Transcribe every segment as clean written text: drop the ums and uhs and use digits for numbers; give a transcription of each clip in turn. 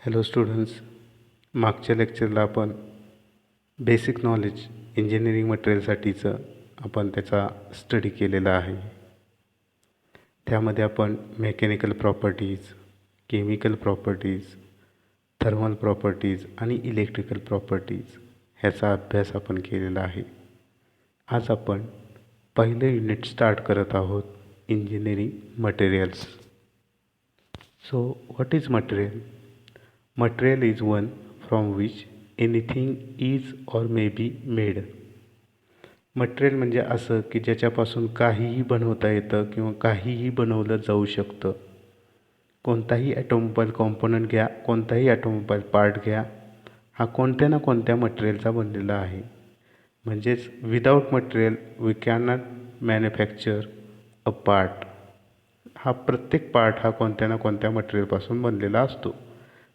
Hello students, मागच्या लेक्चरला आपण basic knowledge engineering मटेरियलसाठीचं आपण त्याचा स्टडी केलेला आहे. त्यामध्ये आपण mechanical properties, chemical properties, thermal properties आणि इलेक्ट्रिकल प्रॉपर्टीज ह्याचा अभ्यास आपण केलेला आहे. आज आपण पहिलं युनिट स्टार्ट करत आहोत, engineering materials. So what is material? Material is one from which anything is or may be made. Material म्हणजे असं की ज्याच्यापासून काहीही बनवता येतं किंवा काहीही बनवलं जाऊ शकतं. कोणताही ॲटोमोबाईल कॉम्पोनंट घ्या, कोणताही ॲटोमोबाईल पार्ट घ्या, हा कोणत्या ना कोणत्या मटेरियलचा बनलेला आहे. म्हणजेच without material we can not manufacture a part. हा प्रत्येक पार्ट हा कोणत्या ना कोणत्या मटेरियलपासून बनलेला असतो.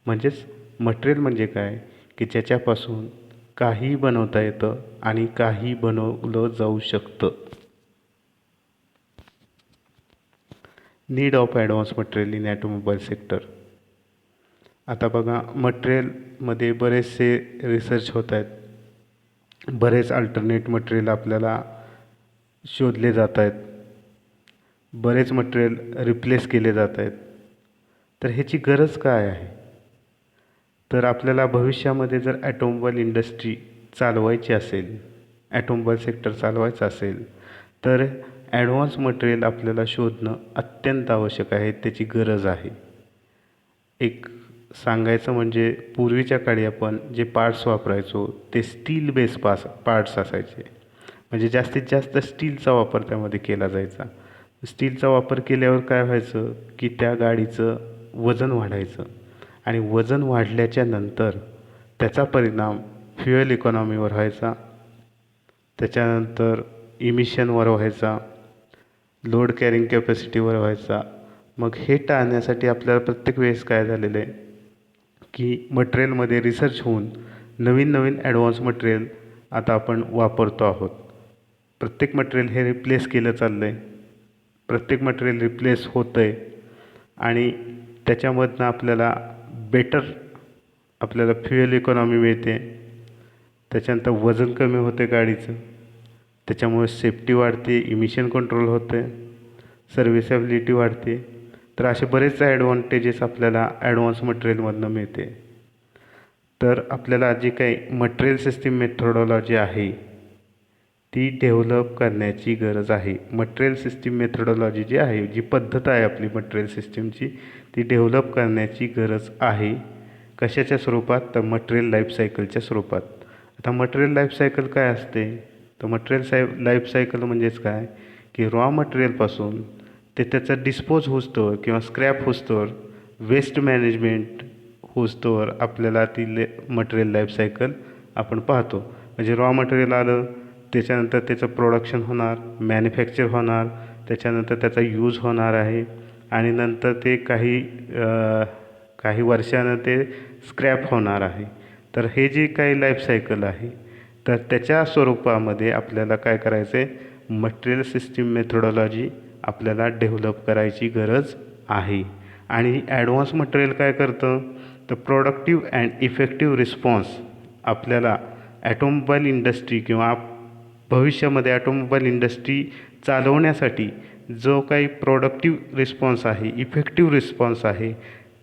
म्हणजेच मटेरियल म्हणजे काय की ज्याच्यापासून काहीही बनवता येतं आणि काही बनवलं जाऊ शकतं. Need of advance material in automobile sector. आता बघा, मटेरियलमध्ये बरेचसे रिसर्च होत आहेत. बरेच अल्टरनेट मटेरियल आपल्याला शोधले जात आहेत. बरेच मटेरियल रिप्लेस केले जात आहेत. तर ह्याची गरज काय आहे? तर आपल्याला भविष्यामध्ये जर ॲटोमोबाईल इंडस्ट्री चालवायची असेल, ॲटोमोबाईल सेक्टर चालवायचं असेल, तर ॲडव्हान्स मटेरियल आपल्याला शोधणं अत्यंत आवश्यक आहे, त्याची गरज आहे. एक सांगायचं म्हणजे पूर्वीच्या काळी आपण जे पार्ट्स वापरायचो ते स्टील बेस पार्ट्स असायचे. म्हणजे जास्तीत जास्त स्टीलचा वापर त्यामध्ये केला जायचा. स्टीलचा वापर केल्यावर काय व्हायचं की त्या गाडीचं वजन वाढायचं आणि वजन वाढल्याच्या नंतर त्याचा परिणाम फ्युएल इकॉनॉमीवर व्हायचा, त्याच्यानंतर इमिशनवर व्हायचा, लोड कॅरिंग कॅपॅसिटीवर व्हायचा. मग हे टाळण्यासाठी आपल्याला प्रत्येक वेळेस काय झालेलं आहे की मटेरियलमध्ये रिसर्च होऊन नवीन नवीन ॲडव्हान्स मटेरियल आता आपण वापरतो आहोत. प्रत्येक मटेरियल हे रिप्लेस केलं चाललं आहे. प्रत्येक मटेरियल रिप्लेस होतं आहे आणि त्याच्यामधनं आपल्याला फ्युएल इकॉनॉमी मिळते. त्याच्यानंतर वजन कमी होते गाडीचं, त्याच्यामुळे सेफ्टी वाढते, इमिशन कंट्रोल होते, सर्व्हिसेबिलिटी वाढते. तर असे बरेच ॲडव्हान्टेजेस आपल्याला ॲडव्हान्स मटेरियलमधनं मिळते. तर आपल्याला जी काही मटेरियल सिस्टीम मेथोडॉलॉजी आहे ती डेव्हलप करण्याची गरज आहे. मटेरियल सिस्टीम मेथोडॉलॉजी जी आहे, जी पद्धत आहे आपली मटेरियल सिस्टीमची, ती डेव्हलप करण्याची गरज आहे. कशाच्या स्वरूपात? तर मटेरियल लाईफ सायकलच्या स्वरूपात. आता मटेरियल लाईफ सायकल काय असते? तर मटेरियल लाईफ सायकल म्हणजेच काय की रॉ मटेरियलपासून ते त्याचं डिस्पोज होस्तोवर किंवा स्क्रॅप होस्तोवर, वेस्ट मॅनेजमेंट होस्तोवर आपल्याला ती मटेरियल लाईफ सायकल आपण पाहतो. म्हणजे रॉ मटेरियल आलं, त्याच्यानंतर त्याचं प्रोडक्शन होणार, मॅन्युफॅक्चर होणार, त्याच्यानंतर त्याचा यूज होणार आहे आणि नंतर ते काही वर्षानं ते स्क्रॅप होणार आहे. तर हे जे काही लाईफ सायकल आहे, तर त्याच्या स्वरूपामध्ये आपल्याला काय करायचं आहे, मटेरियल सिस्टीम मेथोडॉलॉजी आपल्याला डेव्हलप करायची गरज आहे. आणि ॲडव्हान्स मटेरियल काय करतं? तर प्रोडक्टिव्ह अँड इफेक्टिव्ह रिस्पॉन्स आपल्याला ॲटोमोबाईल इंडस्ट्री किंवा भविष्यामध्ये ॲटोमोबाईल इंडस्ट्री चालवण्यासाठी जो काही प्रोडक्टिव्ह रिस्पॉन्स आहे, इफेक्टिव्ह रिस्पॉन्स आहे,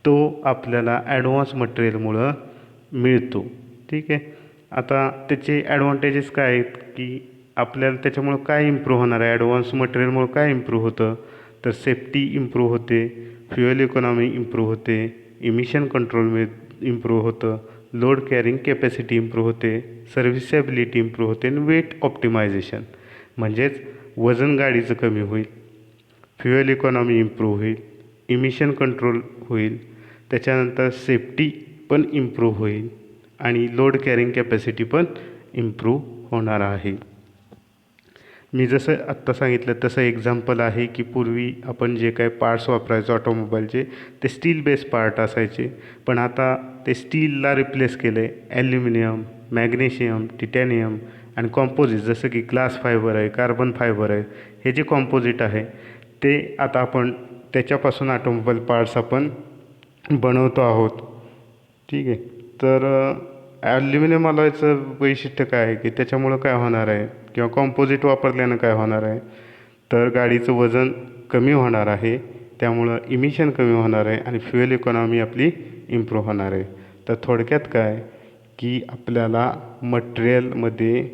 तो आपल्याला ॲडव्हान्स मटेरियलमुळं मिळतो. ठीक आहे. आता त्याचे ॲडव्हान्टेजेस काय आहेत की आपल्याला त्याच्यामुळं काय इम्प्रूव्ह होणार आहे? ॲडव्हान्स मटेरियलमुळं काय इम्प्रूव्ह होतं? तर सेफ्टी इम्प्रूव्ह होते, फ्युएल इकॉनॉमी इम्प्रूव्ह होते, इमिशन कंट्रोल इम्प्रूव्ह होतं, लोड कॅरिंग कॅपॅसिटी इम्प्रूव्ह होते, सर्व्हिसेबिलिटी इम्प्रूव्ह होते आणि वेट ऑप्टिमायझेशन म्हणजेच वजन गाडीचं कमी होईल, फ्युएल इकॉनॉमी इम्प्रूव्ह होईल, इमिशन कंट्रोल होईल, त्याच्यानंतर सेफ्टी पण इम्प्रूव्ह होईल आणि लोड कॅरिंग कॅपॅसिटी पण इम्प्रूव्ह होणार आहे. मी जसं आत्ता सांगितलं तसं एक्झाम्पल आहे की पूर्वी आपण जे काही पार्ट्स वापरायचो ऑटोमोबाईलचे ते स्टील बेस पार्ट असायचे, पण आता ते स्टीलला रिप्लेस केलं आहे ॲल्युमिनियम, मॅग्नेशियम, टिटॅनियम आणि कॉम्पोजिट जसं की ग्लास फायबर आहे, कार्बन फायबर आहे. हे जे कॉम्पोजिट आहे ते आता आपण त्याच्यापासून ऑटोमोबाईल पार्ट्स आपण बनवतो आहोत. ठीक आहे. तर ॲल्युमिनियम अलॉयचं वैशिष्ट्य काय आहे की त्याच्यामुळं काय होणार आहे किंवा कॉम्पोजिट वापरल्यानं काय होणार आहे, तर गाडीचं वजन कमी होणार आहे, त्यामुळं इमिशन कमी होणार आहे आणि फ्युएल इकॉनॉमी आपली इम्प्रूव्ह होणार आहे. तर थोडक्यात काय की आपल्याला मटेरियलमध्ये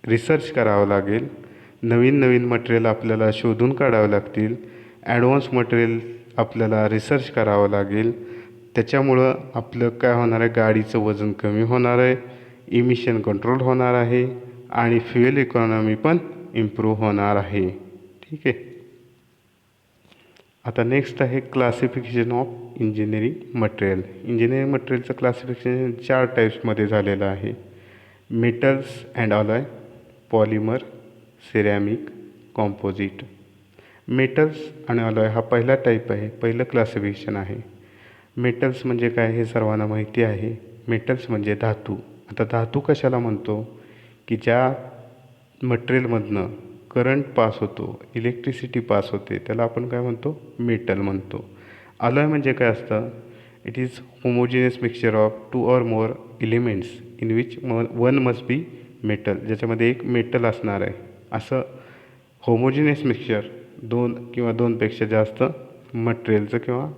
रिसर्च करावं लागेल, नवीन नवीन मटेरियल आपल्याला शोधून काढावं लागतील, ॲडव्हान्स मटेरियल आपल्याला रिसर्च करावं लागेल. त्याच्यामुळं आपलं काय होणार आहे, गाडीचं वजन कमी होणार आहे, इमिशन कंट्रोल होणार आहे आणि फ्युएल इकॉनॉमी पण इम्प्रूव्ह होणार आहे. ठीक आहे. आता नेक्स्ट आहे classification of engineering material. Engineering मटेरियलचं क्लासिफिकेशन 4 टाईप्समध्ये झालेलं आहे. Metals and alloy, polymer, ceramic, composite. Metals आणि अलॉय हा पहिला टाईप आहे, पहिलं क्लासिफिकेशन आहे. मेटल्स म्हणजे काय हे सर्वांना माहिती आहे. मेटल्स म्हणजे धातू. आता धातू कशाला म्हणतो की ज्या मटेरियलमधनं करंट पास होतो, इलेक्ट्रिसिटी पास होते, त्याला आपण काय म्हणतो, मेटल म्हणतो. अलॉय म्हणजे काय असतं, it is homogeneous mixture of 2 or more elements in which one must be metal. ज्याच्यामध्ये एक मेटल असणार आहे. असं होमोजिनियस मिक्सचर 2 किंवा 2पेक्षा जास्त मटेरियलचं किंवा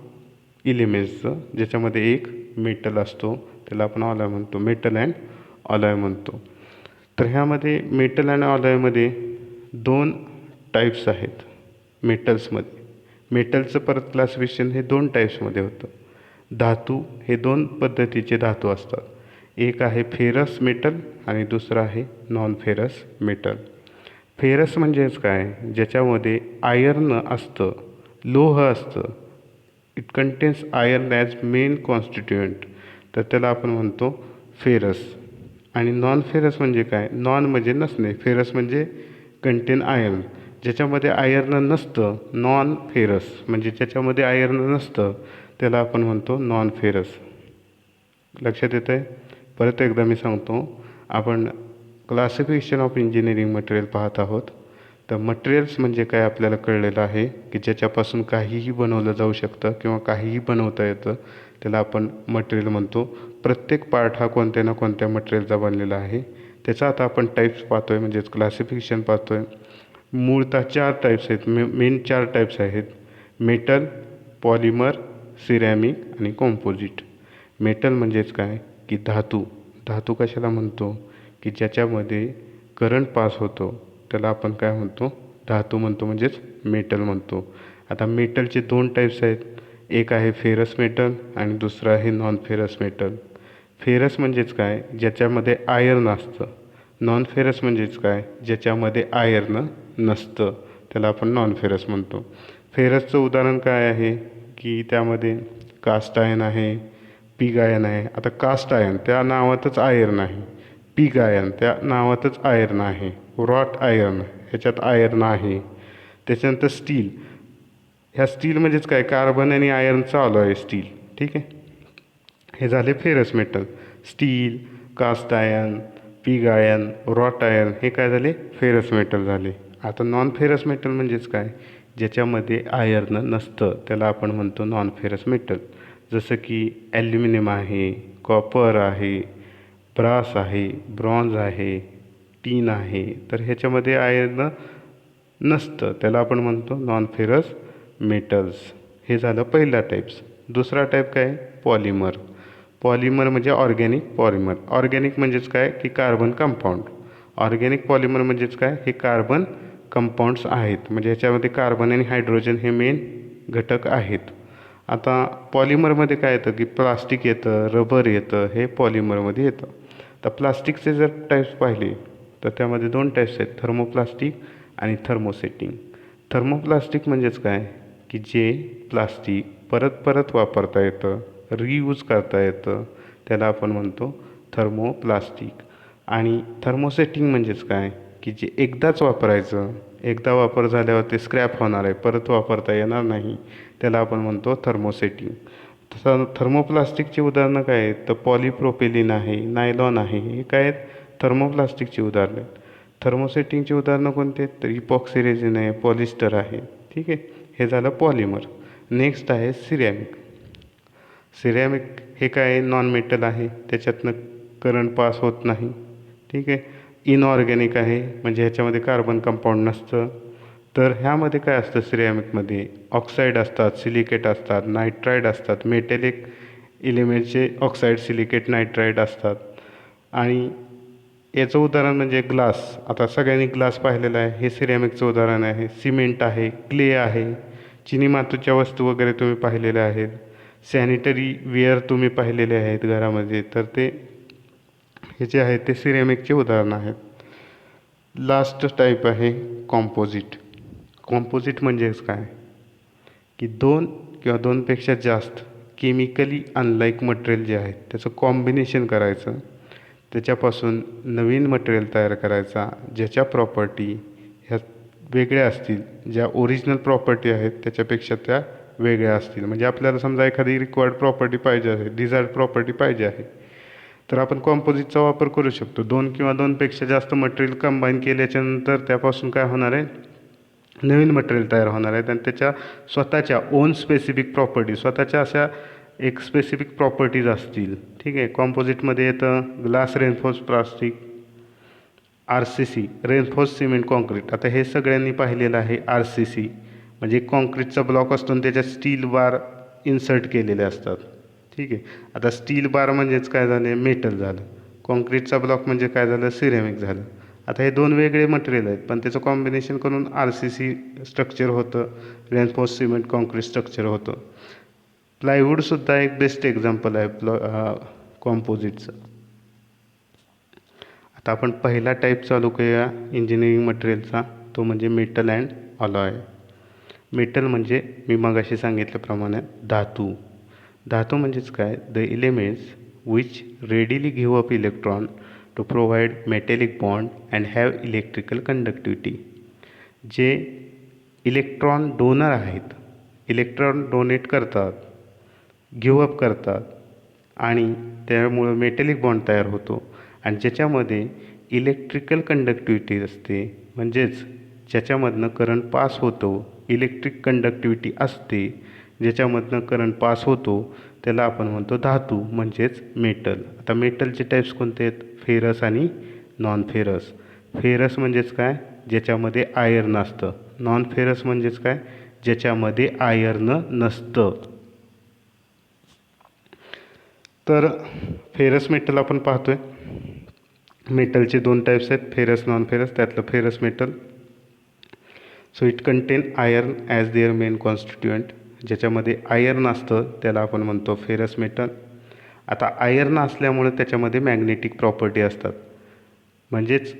इलिमेंट्सचं ज्याच्यामध्ये एक मेटल असतो त्याला आपण अलॉय म्हणतो, मेटल अँड अलॉय म्हणतो. तर ह्यामध्ये मेटल अँड अलॉयमध्ये 2 टाईप्स आहेत मेटल्समध्ये. मेटलचं परत क्लासिफिकेशन हे 2 टाईप्समध्ये होतं. धातू हे 2 पद्धतीचे धातू असतात. एक आहे फेरस मेटल आणि दुसरं आहे नॉन फेरस मेटल. फेरस म्हणजेच काय, ज्याच्यामध्ये आयर्न असतं, लोह असतं, it contains iron as main constituent, तर त्याला आपण म्हणतो फेरस. आणि नॉन फेरस म्हणजे काय, नॉन म्हणजे नसणे, फेरस म्हणजे कंटेन आयर्न. ज्याच्यामध्ये आयर्न नसतं, नॉन फेरस म्हणजे ज्याच्यामध्ये आयर्न नसतं त्याला आपण म्हणतो नॉन फेरस. लक्षात येतं आहे. परत एकदा मी सांगतो, आपण क्लासिफिकेशन ऑफ इंजिनिअरिंग मटेरियल पाहत आहोत. तर मटेरियल्स म्हणजे काय आपल्याला कळलेलं आहे की ज्याच्यापासून काहीही बनवलं जाऊ शकतं किंवा काहीही बनवता येतं, त्याला आपण मटेरियल म्हणतो. प्रत्येक पार्ट हा कोणत्या ना कोणत्या मटेरियलचा बनलेला आहे. त्याचा आता आपण टाईप्स पाहतो आहे, म्हणजेच क्लासिफिकेशन पाहतो आहे. मूळतः 4 टाईप्स आहेत, मेन 4 टाईप्स आहेत. मेटल, पॉलिमर, सिरॅमिक आणि कॉम्पोजिट. मेटल म्हणजेच काय की धातू. धातू कशाला म्हणतो की ज्याच्यामध्ये करंट पास होतो त्याला आपण काय म्हणतो, धातू म्हणतो, म्हणजेच मेटल म्हणतो. आता मेटलचे 2 टाईप्स आहेत. एक आहे फेरस मेटल आणि दुसरं आहे नॉन फेरस मेटल. फेरस म्हणजेच काय, ज्याच्यामध्ये आयर्न असतं. नॉन फेरस म्हणजेच काय, ज्याच्यामध्ये आयर्न नसतं, त्याला आपण नॉन फेरस म्हणतो. फेरसचं उदाहरण काय आहे की त्यामध्ये कास्ट आयर्न आहे, पिग आयर्न आहे. आता कास्ट आयर्न त्या नावातच आयर्न आहे, पिग आयर्न त्या नावातच आयर्न आहे, रॉट आयर्न ह्याच्यात आयर्न आहे. त्याच्यानंतर स्टील, ह्या स्टील म्हणजेच काय, कार्बन आणि आयर्नचा अलॉय आहे स्टील. ठीक आहे. हे झाले ferrous metal. Steel, cast iron, pig iron, wrought iron हे काय झाले, फेरस मेटल झाले. आता नॉन फेरस मेटल म्हणजेच काय, ज्याच्यामध्ये आयर्न नसतं त्याला आपण म्हणतो नॉन फेरस मेटल. जसं की ॲल्युमिनियम आहे, कॉपर आहे, ब्रास आहे, ब्रॉन्झ आहे, टीन आहे. तर ह्याच्यामध्ये आयर्न नसतं त्याला आपण म्हणतो नॉन फेरस मेटल्स. हे झालं पहिला टाईप्स. दुसरा टाईप काय, पॉलिमर. पॉलिमर म्हणजे ऑर्गॅनिक पॉलिमर. ऑर्गॅनिक म्हणजेच काय की कार्बन कंपाऊंड. ऑर्गॅनिक पॉलिमर म्हणजेच काय, हे कार्बन कंपाऊंड्स आहेत, म्हणजे ह्याच्यामध्ये कार्बन आणि हायड्रोजन हे मेन घटक आहेत. आता पॉलिमरमध्ये काय येतं की प्लास्टिक येतं, रबर येतं, हे पॉलिमरमध्ये येतं. तर प्लास्टिकचे जर टाईप्स पाहिले तर त्यामध्ये 2 टाईप्स आहेत, थर्मोप्लास्टिक आणि थर्मोसेटिंग. थर्मोप्लास्टिक म्हणजेच काय की जे प्लास्टिक परत परत वापरता येतं, रियूज करता येतं, त्याला आपण म्हणतो थर्मोप्लास्टिक. आणि थर्मोसेटिंग म्हणजेच काय की जे एकदाच वापरायचं, एकदा वापर झाल्यावर ते स्क्रॅप होणार आहे, परत वापरता येणार नाही, त्याला आपण म्हणतो थर्मोसेटिंग. तसं थर्मोप्लास्टिकची उदाहरणं काय आहेत, तर पॉलिप्रोपिलीन आहे, नायलॉन आहे, हे काय आहेत, थर्मोप्लास्टिकची उदाहरणं आहेत. थर्मोसेटिंगची उदाहरणं कोणती आहेत, तर इपॉक्सी रेझिन आहे, पॉलिस्टर आहे. ठीक आहे. हे झालं पॉलिमर. नेक्स्ट आहे सिरॅमिक. सिरॅमिक हे काय नॉन मेटल आहे, त्याच्यातनं करंट पास होत नाही. ठीक आहे. इनऑर्गॅनिक आहे, म्हणजे ह्याच्यामध्ये कार्बन कंपाऊंड नसतं. तर ह्यामध्ये काय असतं, सिरॅमिकमध्ये ऑक्साईड असतात, सिलिकेट असतात, नायट्राईड असतात, मेटॅलिक एलिमेंटचे ऑक्साईड, सिलिकेट, नायट्राईड असतात. आणि याचं उदाहरण म्हणजे ग्लास. आता सगळ्यांनी ग्लास पाहिलेला आहे, हे सिरॅमिकचं उदाहरण आहे. सिमेंट आहे, क्ले आहे, चिनी मातीच्या वस्तू वगैरे तुम्ही पाहिलेल्या आहेत. सॅनिटरी वेअर तुम्ही पाहिलेले आहेत घरामध्ये, तर ते हे जे आहेत ते सिरॅमिकचे उदाहरण आहेत. लास्ट टाईप आहे कॉम्पोजिट. कॉम्पोजिट म्हणजेच काय, की दोन किंवा दोनपेक्षा जास्त केमिकली अनलाईक मटेरियल जे आहेत त्याचं कॉम्बिनेशन करायचं, त्याच्यापासून नवीन मटेरियल तयार करायचा, ज्याच्या प्रॉपर्टी ह्या वेगळ्या असतील, ज्या ओरिजिनल प्रॉपर्टी आहेत त्याच्यापेक्षा त्या वेगळ्या असतील. म्हणजे आपल्याला समजा एखादी रिक्वायर्ड प्रॉपर्टी पाहिजे आहे, डिझायर्ड प्रॉपर्टी पाहिजे आहे, तर आपण कॉम्पोजिटचा वापर करू शकतो. दोन किंवा दोनपेक्षा जास्त मटेरियल कंबाईन केल्याच्यानंतर त्यापासून काय होणार आहे, नवीन मटेरियल तयार होणार आहेत आणि त्याच्या स्वतःच्या ओन स्पेसिफिक प्रॉपर्टी, स्वतःच्या अशा एक स्पेसिफिक प्रॉपर्टीज असतील. ठीक आहे. कॉम्पोजिटमध्ये येतं glass reinforce plastic, RCC reinforce cement concrete. आता हे सगळ्यांनी पाहिलेलं आहे. RCC म्हणजे कॉन्क्रीटचा ब्लॉक असतो आणि त्याच्यात स्टील बार इन्सर्ट केलेले असतात. ठीक आहे. आता स्टील बार म्हणजेच काय झाले, मेटल झालं. कॉन्क्रीटचा ब्लॉक म्हणजे काय झालं, सिरेमिक झालं. आता हे दोन वेगळे मटेरियल आहेत, पण त्याचं कॉम्बिनेशन करून RCC स्ट्रक्चर होतं, रेन्फोर्स सिमेंट कॉन्क्रीट स्ट्रक्चर होतं. प्लायवूडसुद्धा एक बेस्ट एक्झाम्पल आहे कॉम्पोजिटचं. आता आपण पहिला टाईप चालू करूया इंजिनिअरिंग मटेरियलचा, तो म्हणजे मेटल अँड अलॉय. मेटल म्हणजे मी मगाशी सांगितल्याप्रमाणे धातू. धातू म्हणजेच काय, the elements which readily give up electron to provide metallic bond and have electrical conductivity. जे इलेक्ट्रॉन डोनर आहेत, इलेक्ट्रॉन डोनेट करतात, गिव्ह अप करतात आणि त्यामुळं मेटॅलिक बॉन्ड तयार होतो आणि ज्याच्यामध्ये इलेक्ट्रिकल कंडक्टिव्हिटी असते, म्हणजेच ज्याच्यामधनं करंट पास होतो, इलेक्ट्रिक कंडक्टिव्हिटी असते, ज्याच्यामधनं करंट पास होतो, त्याला आपण म्हणतो धातू म्हणजेच मेटल. आता मेटलचे टाईप्स कोणते आहेत, फेरस आणि नॉन फेरस. फेरस म्हणजेच काय, ज्याच्यामध्ये आयर्न असतं. नॉन फेरस म्हणजेच काय, ज्याच्यामध्ये आयर्न नसतं. तर फेरस मेटल आपण पाहतोय. मेटलचे दोन टाईप्स आहेत, फेरस, नॉन फेरस. त्यातलं ferrous metal, so it content iron as there main constituent. ज्याच्यामध्ये आयर्न असतं त्याला आपण म्हणतो फेरस मेटल. आता आयर्न असल्यामुळे त्याच्यामध्ये मॅग्नेटिक प्रॉपर्टी असतात. म्हणजेच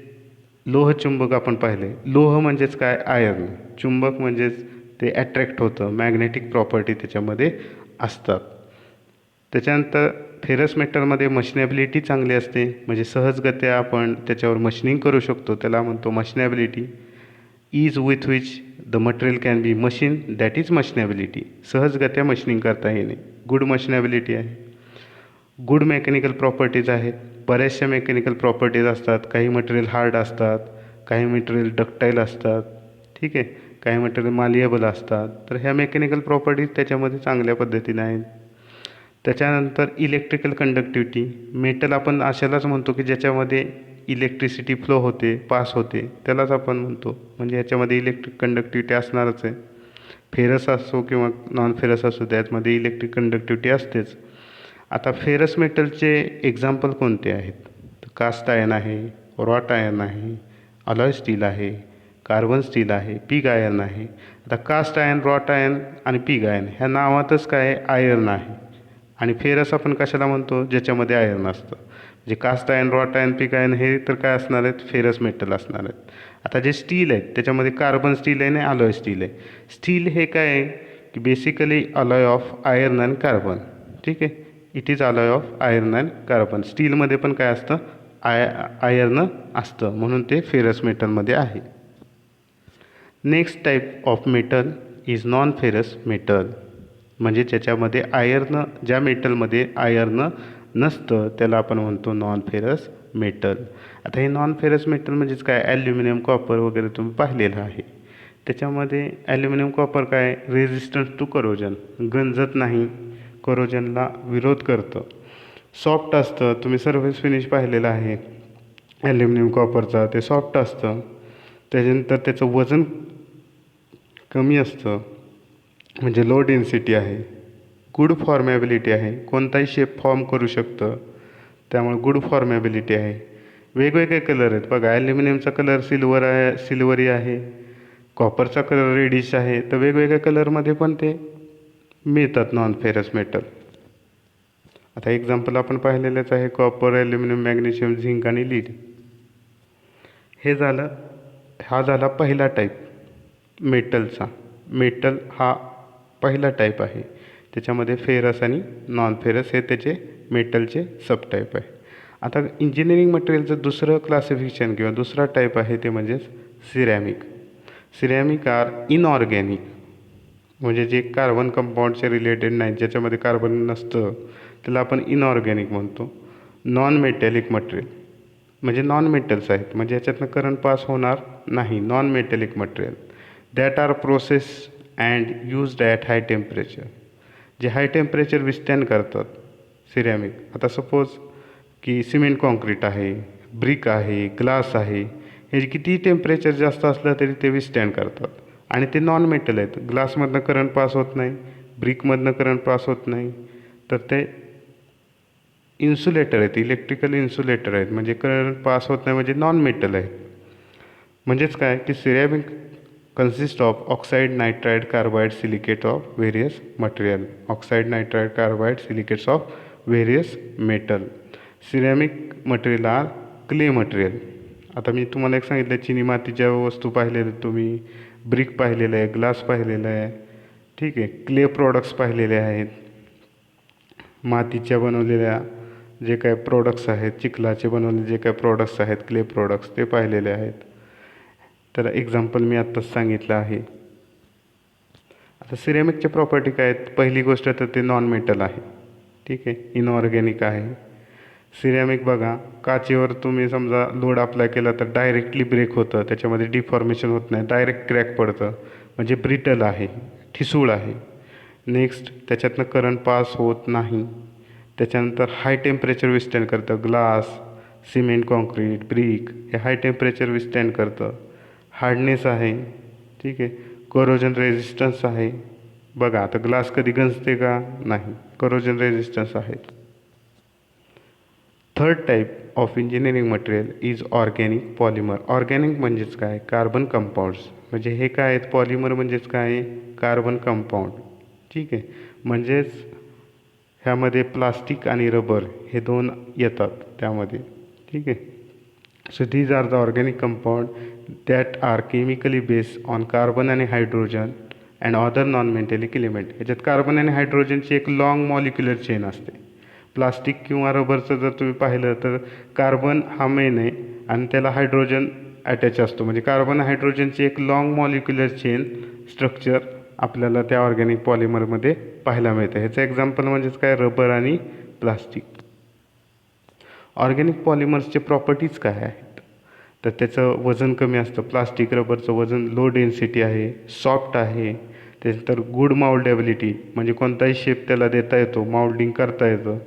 लोहचुंबक आपण पाहिले. लोह म्हणजेच काय, आयर्न. चुंबक म्हणजेच ते अट्रॅक्ट होतं, मॅग्नेटिक प्रॉपर्टी त्याच्यामध्ये असतात. त्याच्यानंतर फेरस मेटलमध्ये मशिनेबिलिटी चांगली असते, म्हणजे सहजगत्या आपण त्याच्यावर मशिनिंग करू शकतो, त्याला म्हणतो machinability. Ease with which the material can be machine, that is machinability. सहजगत्या मशिनिंग करता येणे, गुड मशिनेबिलिटी आहे. गुड मेकॅनिकल प्रॉपर्टीज आहेत. बऱ्याचशा मेकॅनिकल प्रॉपर्टीज असतात. काही मटेरियल हार्ड असतात, काही मटेरियल डक्टाईल असतात. ठीक आहे. काही मटेरियल मालिएबल असतात. तर ह्या मेकॅनिकल प्रॉपर्टीज त्याच्यामध्ये चांगल्या पद्धतीने आहेत. त्याच्यानंतर इलेक्ट्रिकल कंडक्टिव्हिटी. मेटल आपण अशालाच म्हणतो की ज्याच्यामध्ये इलेक्ट्रिसिटी फ्लो होते, पास होते, त्यालाच आपण म्हणतो. म्हणजे ह्याच्यामध्ये इलेक्ट्रिक कंडक्टिव्हिटी असणारच आहे. फेरस असो किंवा नॉन फेरस असो, त्यामध्ये इलेक्ट्रिक कंडक्टिव्हिटी असतेच. आता फेरस मेटलचे एक्झाम्पल कोणते आहेत, तर कास्ट आयर्न आहे, रॉट आयर्न आहे, अलॉय स्टील आहे, कार्बन स्टील आहे, पिग आयर्न आहे. आता कास्ट आयर्न, रॉट आयर्न आणि पिग आयर्न ह्या नावातच काय आयर्न आहे. आणि फेरस आपण कशाला म्हणतो, ज्याच्यामध्ये आयर्न असतं. जे cast iron, wrought iron, pig iron हे तर काय असणार आहेत, फेरस मेटल असणार आहेत. आता जे स्टील आहेत त्याच्यामध्ये कार्बन स्टील आहे आणि अलॉय स्टील आहे. स्टील हे काय आहे की basically alloy of iron and carbon. ठीक आहे. It is alloy of iron and carbon. स्टीलमध्ये पण काय असतं, आयर्न असतं, म्हणून ते फेरस मेटलमध्ये आहे. Next type of metal is non ferrous metal. म्हणजे ज्याच्यामध्ये आयर्न, ज्या मेटलमध्ये आयर्न नसतं त्याला आपण म्हणतो नॉन फेरस मेटल. आता हे नॉन फेरस मेटल म्हणजेच काय, ॲल्युमिनियम, कॉपर वगैरे तुम्ही पाहिलेलं आहे. त्याच्यामध्ये ॲल्युमिनियम, कॉपर काय, रेझिस्टन्स टू करोजन, गंजत नाही, करोजनला विरोध करतं. सॉफ्ट असतं, तुम्ही सरफेस फिनिश पाहिलेलं आहे ॲल्युमिनियम कॉपरचा, ते सॉफ्ट असतं. त्याच्यानंतर त्याचं वजन कमी असतं, म्हणजे लो डेन्सिटी आहे. गुड फॉर्मॅबिलिटी आहे, कोणताही शेप फॉर्म करू शकतं, त्यामुळे गुड फॉर्मॅबिलिटी आहे. वेगवेगळे कलर आहेत बघा, ॲल्युमिनियमचा कलर सिल्वरी आहे, कॉपरचा कलर रेडिश आहे. तर वेगवेगळ्या कलरमध्ये पण ते मिळतात नॉन फेरस मेटल. आता एक्झाम्पल आपण पाहिलेलंच आहे, कॉपर, ॲल्युमिनियम, मॅग्नेशियम, झिंक आणि लीड. हा झाला पहिला टाईप मेटलचा. मेटल हा पहिला टाईप आहे, त्याच्यामध्ये फेरस आणि नॉन फेरस हे त्याचे मेटलचे सब टाईप आहे. आता इंजिनिअरिंग मटेरियलचं दुसरं क्लासिफिकेशन किंवा दुसरा टाईप आहे ते म्हणजेच सिरॅमिक. सिरॅमिक आर इनऑर्गॅनिक, म्हणजे जे कार्बन कंपाऊंडच्या रिलेटेड नाही, ज्याच्यामध्ये कार्बन नसतं, त्याला आपण इनऑर्गॅनिक म्हणतो. नॉन मेटॅलिक मटेरियल म्हणजे नॉन मेटल्स आहेत, म्हणजे याच्यातनं करंट पास होणार नाही. Non metallic material that are process and used at high temperature, जे हाय टेम्परेचर विस्टँड करतात. सिरॅमिक आता सपोज की सिमेंट कॉन्क्रीट आहे, ब्रिक आहे, ग्लास आहे, हे कितीही टेम्परेचर जास्त असलं तरी ते विस्टँड करतात आणि ते नॉन मेटल आहेत. ग्लासमधनं करंट पास होत नाही, ब्रिकमधनं करंट पास होत नाही, तर ते इन्सुलेटर आहेत, इलेक्ट्रिकल इन्सुलेटर आहेत, म्हणजे करंट पास होत नाही, म्हणजे नॉन मेटल आहेत. म्हणजेच काय की ceramic consist of oxide, nitride, carbide, silicate of various material. Oxide, nitride, carbide, silicates of various metal. Ceramic material are clay material. आता मी तुम्हाला एक सांगितलं, चिनी मातीच्या वस्तू पाहिलेल्या तुम्ही, ब्रिक पाहिलेलं आहे, ग्लास पाहिलेलं आहे, ठीक आहे. क्ले प्रोडक्ट्स पाहिलेले आहेत, मातीच्या बनवलेल्या जे काय प्रोडक्ट्स आहेत, चिखलाचे बनवलेले जे काय प्रोडक्ट्स आहेत, क्ले प्रोडक्ट्स, ते पाहिलेले आहेत. तर एक्झाम्पल मी आत्ताच सांगितलं आहे. आता सिरॅमिकच्या प्रॉपर्टी काय आहेत? पहिली गोष्ट तर ते नॉन मेटल आहे, ठीक आहे, इनऑर्गॅनिक आहे. सिरॅमिक बघा, काचेवर तुम्ही समजा लोड अप्लाय केला तर डायरेक्टली ब्रेक होतं, त्याच्यामध्ये डिफॉर्मेशन होत नाही, डायरेक्ट क्रॅक पडतं, म्हणजे ब्रिटल आहे, ठिसूळ आहे. नेक्स्ट, त्याच्यातनं करंट पास होत नाही. त्याच्यानंतर हाय टेम्परेचर विस्टँड करतं. ग्लास, सिमेंट कॉन्क्रीट, ब्रिक हे हाय टेम्परेचर विस्टँड करतं. हार्डनेस आहे, ठीक आहे. करोजन रेझिस्टन्स आहे. बघा आता ग्लास कधी गंजते का? नाही, करोजन रेझिस्टन्स आहे. Third type of engineering material is organic polymer. Organic म्हणजेच काय? Carbon compounds. म्हणजे हे काय आहेत? पॉलिमर म्हणजेच काय? कार्बन कंपाऊंड, ठीक आहे. म्हणजेच ह्यामध्ये प्लास्टिक आणि रबर हे दोन येतात त्यामध्ये, ठीक आहे. So these are the organic compound that are chemically based on carbon आणि hydrogen and other non metallic element. ह्याच्यात कार्बन आणि हायड्रोजनची एक लाँग मॉलिक्युलर चेन असते. प्लास्टिक किंवा रबरचं जर तुम्ही पाहिलं तर कार्बन हा मेन आहे आणि त्याला हायड्रोजन अटॅच असतो, म्हणजे कार्बन हायड्रोजनची एक लाँग मॉलिक्युलर चेन स्ट्रक्चर आपल्याला त्या ऑर्गॅनिक पॉलिमरमध्ये पाहायला मिळतं. ह्याचं एक्झाम्पल म्हणजेच काय? रबर आणि प्लास्टिक. ऑर्गॅनिक पॉलिमर्सचे प्रॉपर्टीज काय आहेत? तर त्याचं वजन कमी असतं. प्लास्टिक, रबरचं वजन लो डेन्सिटी आहे, सॉफ्ट आहे. त्याच्यानंतर गुड माउल्डेबिलिटी, म्हणजे कोणताही शेप त्याला देता येतो, माउल्डिंग करता येतं.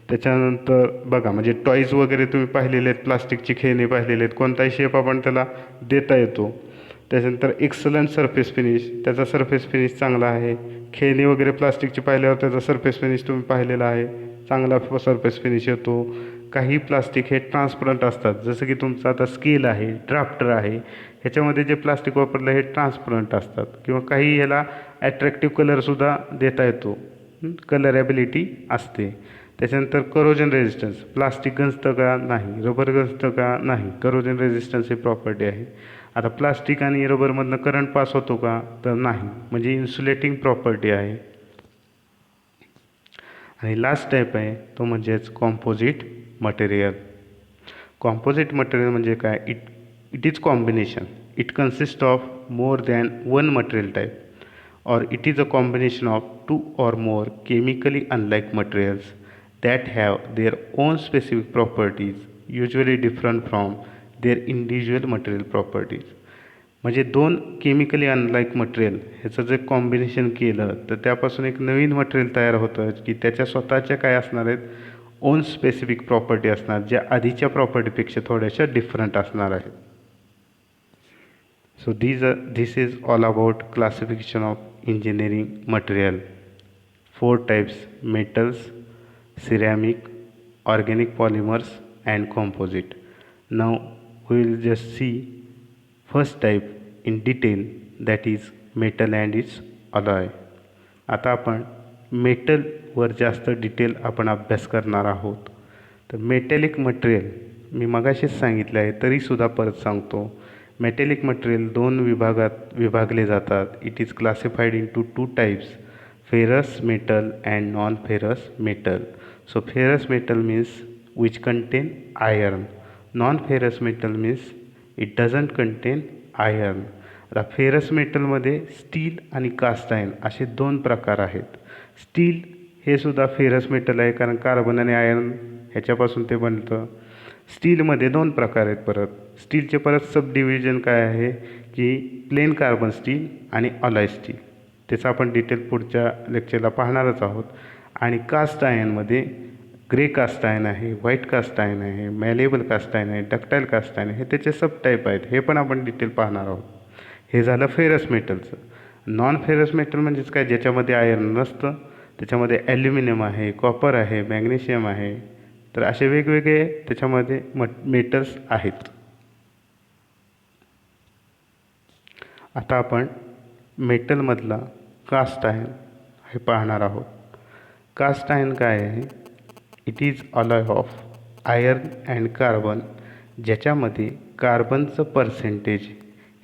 त्याच्यानंतर बघा, म्हणजे टॉईज वगैरे तुम्ही पाहिलेले आहेत, प्लास्टिकची खेळणी पाहिलेले आहेत, कोणताही शेप आपण त्याला देता येतो. त्याच्यानंतर एक्सलंट सरफेस फिनिश, त्याचा सरफेस फिनिश चांगला आहे. खेळणी वगैरे प्लास्टिकची पाहिल्यावर त्याचा सरफेस फिनिश तुम्ही पाहिलेला आहे, चांगला सरफेस फिनिश येतो. काही प्लास्टिक हे ट्रान्सपरंट असतात, जसं की तुमचं आता स्केल आहे, ड्राफ्टर आहे, ह्याच्यामध्ये जे प्लास्टिक वापरलं हे ट्रान्सपरंट असतात. किंवा काही ह्याला ॲट्रॅक्टिव्ह कलरसुद्धा देता येतो, कलरेबिलिटी असते. त्याच्यानंतर करोजन रेझिस्टन्स, प्लास्टिक गंजतं का? नाही. रबर गंजतं का? नाही. करोजन रेझिस्टन्स ही प्रॉपर्टी आहे. आता प्लास्टिक आणि रबरमधनं करंट पास होतो का? तर नाही, म्हणजे इन्सुलेटिंग प्रॉपर्टी आहे. आणि लास्ट टाईप आहे तो म्हणजेच कॉम्पोजिट मटेरियल. कॉम्पोजिट मटेरियल म्हणजे काय? It is combination. It consist of more than one material type or it is a combination of two or more chemically unlike materials that have their own specific properties, usually different from their individual material properties. म्हणजे दोन chemically unlike material ह्याचं जे combination केलं तर त्यापासून एक नवीन material तयार होतं की त्याच्या स्वतःच्या काय असणार आहेत, ओन स्पेसिफिक प्रॉपर्टी असणार, ज्या आधीच्या प्रॉपर्टीपेक्षा थोड्याशा डिफरंट असणार आहेत. So this is all about classification of engineering material. 4 types: metals, ceramic, organic polymers and composite. Now we will just see first type in detail, that is metal and its alloy. आता आपण मेटलवर जास्त detail आपण अभ्यास करणार आहोत. तर metallic material मी मगाशीच सांगितले आहे तरीसुद्धा परत सांगतो. मेटॅलिक मटेरियल दोन विभागात विभागले जातात. It is classified into 2 types: ferrous metal and non ferrous metal. So ferrous metal means which contain iron. Non ferrous metal means it doesn't content iron. आता फेरस मेटलमध्ये स्टील आणि कास्ट आयर्न असे 2 प्रकार आहेत. Steel हे सुद्धा ferrous metal आहे, कारण carbon आणि आयर्न ह्याच्यापासून ते बनतं. स्टीलमध्ये 2 प्रकार आहेत. परत स्टीलचे परत सब डिव्हिजन काय आहे की प्लेन कार्बन स्टील आणि अलॉय स्टील. त्याचं आपण डिटेल पुढच्या लेक्चरला पाहणारच आहोत. आणि कास्ट आयर्नमध्ये ग्रे कास्ट आयर्न आहे, व्हाईट कास्ट आयर्न आहे, मॅलेबल कास्ट आयर्न आहे, डक्टाईल कास्ट आयर्न आहे. हे त्याचे सब टाईप आहेत, हे पण आपण डिटेल पाहणार आहोत. हे झालं फेरस मेटलचं. नॉन फेरस मेटल म्हणजेच काय, ज्याच्यामध्ये आयर्न नसतं. त्याच्यामध्ये ॲल्युमिनियम आहे, कॉपर आहे, मॅग्नेशियम आहे. तर असे वेगवेगळे त्याच्यामध्ये मेटल्स आहेत. आता आपण मेटलमधला कास्ट आयर्न हे पाहणार आहोत. कास्ट आयर्न काय आहे? It is alloy of iron and carbon, ज्याच्यामध्ये कार्बनचं पर्सेंटेज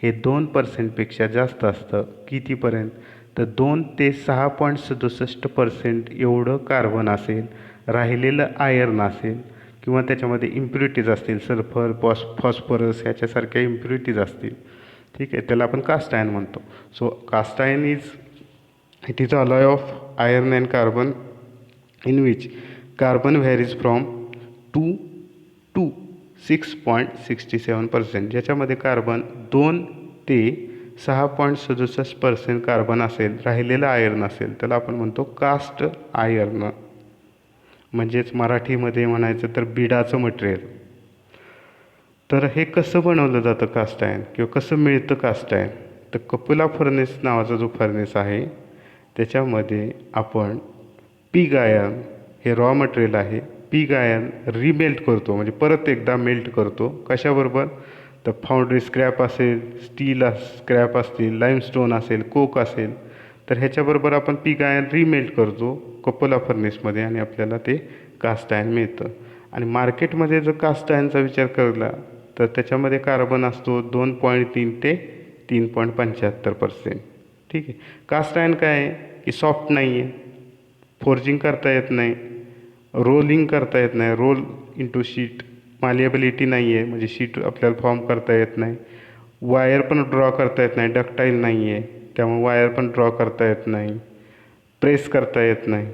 हे 2% जास्त असतं. कितीपर्यंत? तर 2 ते 6.67% एवढं कार्बन असेल. राहिलेलं आयर्न असेल किंवा त्याच्यामध्ये इम्प्युरिटीज असतील, सल्फर, फॉस्फरस ह्याच्यासारख्या इम्प्युरिटीज असतील. ठीक आहे, त्याला आपण कास्ट आयर्न म्हणतो. So cast iron it is alloy of iron and carbon in which carbon varies from 2 to 6.67%. ज्याच्यामध्ये कार्बन 2 ते 6.67% कार्बन असेल, राहिलेलं आयर्न असेल, त्याला आपण म्हणतो कास्ट आयर्न. म्हणजेच मराठीमध्ये म्हणायचं तर बिडाचं मटेरियल. तर हे कसं बनवलं जातं कास्ट आयर्न, किंवा कसं मिळतं कास्ट आयर्न? तर कपिला फर्नेस नावाचा जो फर्नेस आहे त्याच्यामध्ये आपण पिग आयर्न हे रॉ मटेरियल आहे. पिग आयर्न रिमेल्ट करतो, म्हणजे परत एकदा मेल्ट करतो. कशाबरोबर? तर फाउंड्री स्क्रॅप असेल, स्टील स्क्रॅप असतील, लाईमस्टोन असेल, कोक असेल, तर ह्याच्याबरोबर आपण पिग आयर्न रिमेल्ट करतो कपिला फर्नेसमध्ये आणि आपल्याला ते कास्ट आयर्न मिळतं. आणि मार्केटमध्ये जर कास्ट आयर्नचा विचार केला तर त्याच्यामध्ये कार्बन असतो 2.3 ते 3.75%. ठीक आहे. कास्ट आयर्न काय आहे की सॉफ्ट नाही आहे, फोर्जिंग करता येत नाही, रोलिंग करता येत नाही, रोल इंटू शीट, मालिएबिलिटी नाही आहे, म्हणजे शीट आपल्याला फॉर्म करता येत नाही. वायर पण ड्रॉ करता येत नाही, डक्टाईल नाही आहे, त्यामुळे वायर पण ड्रॉ करता येत नाही, प्रेस करता येत नाही.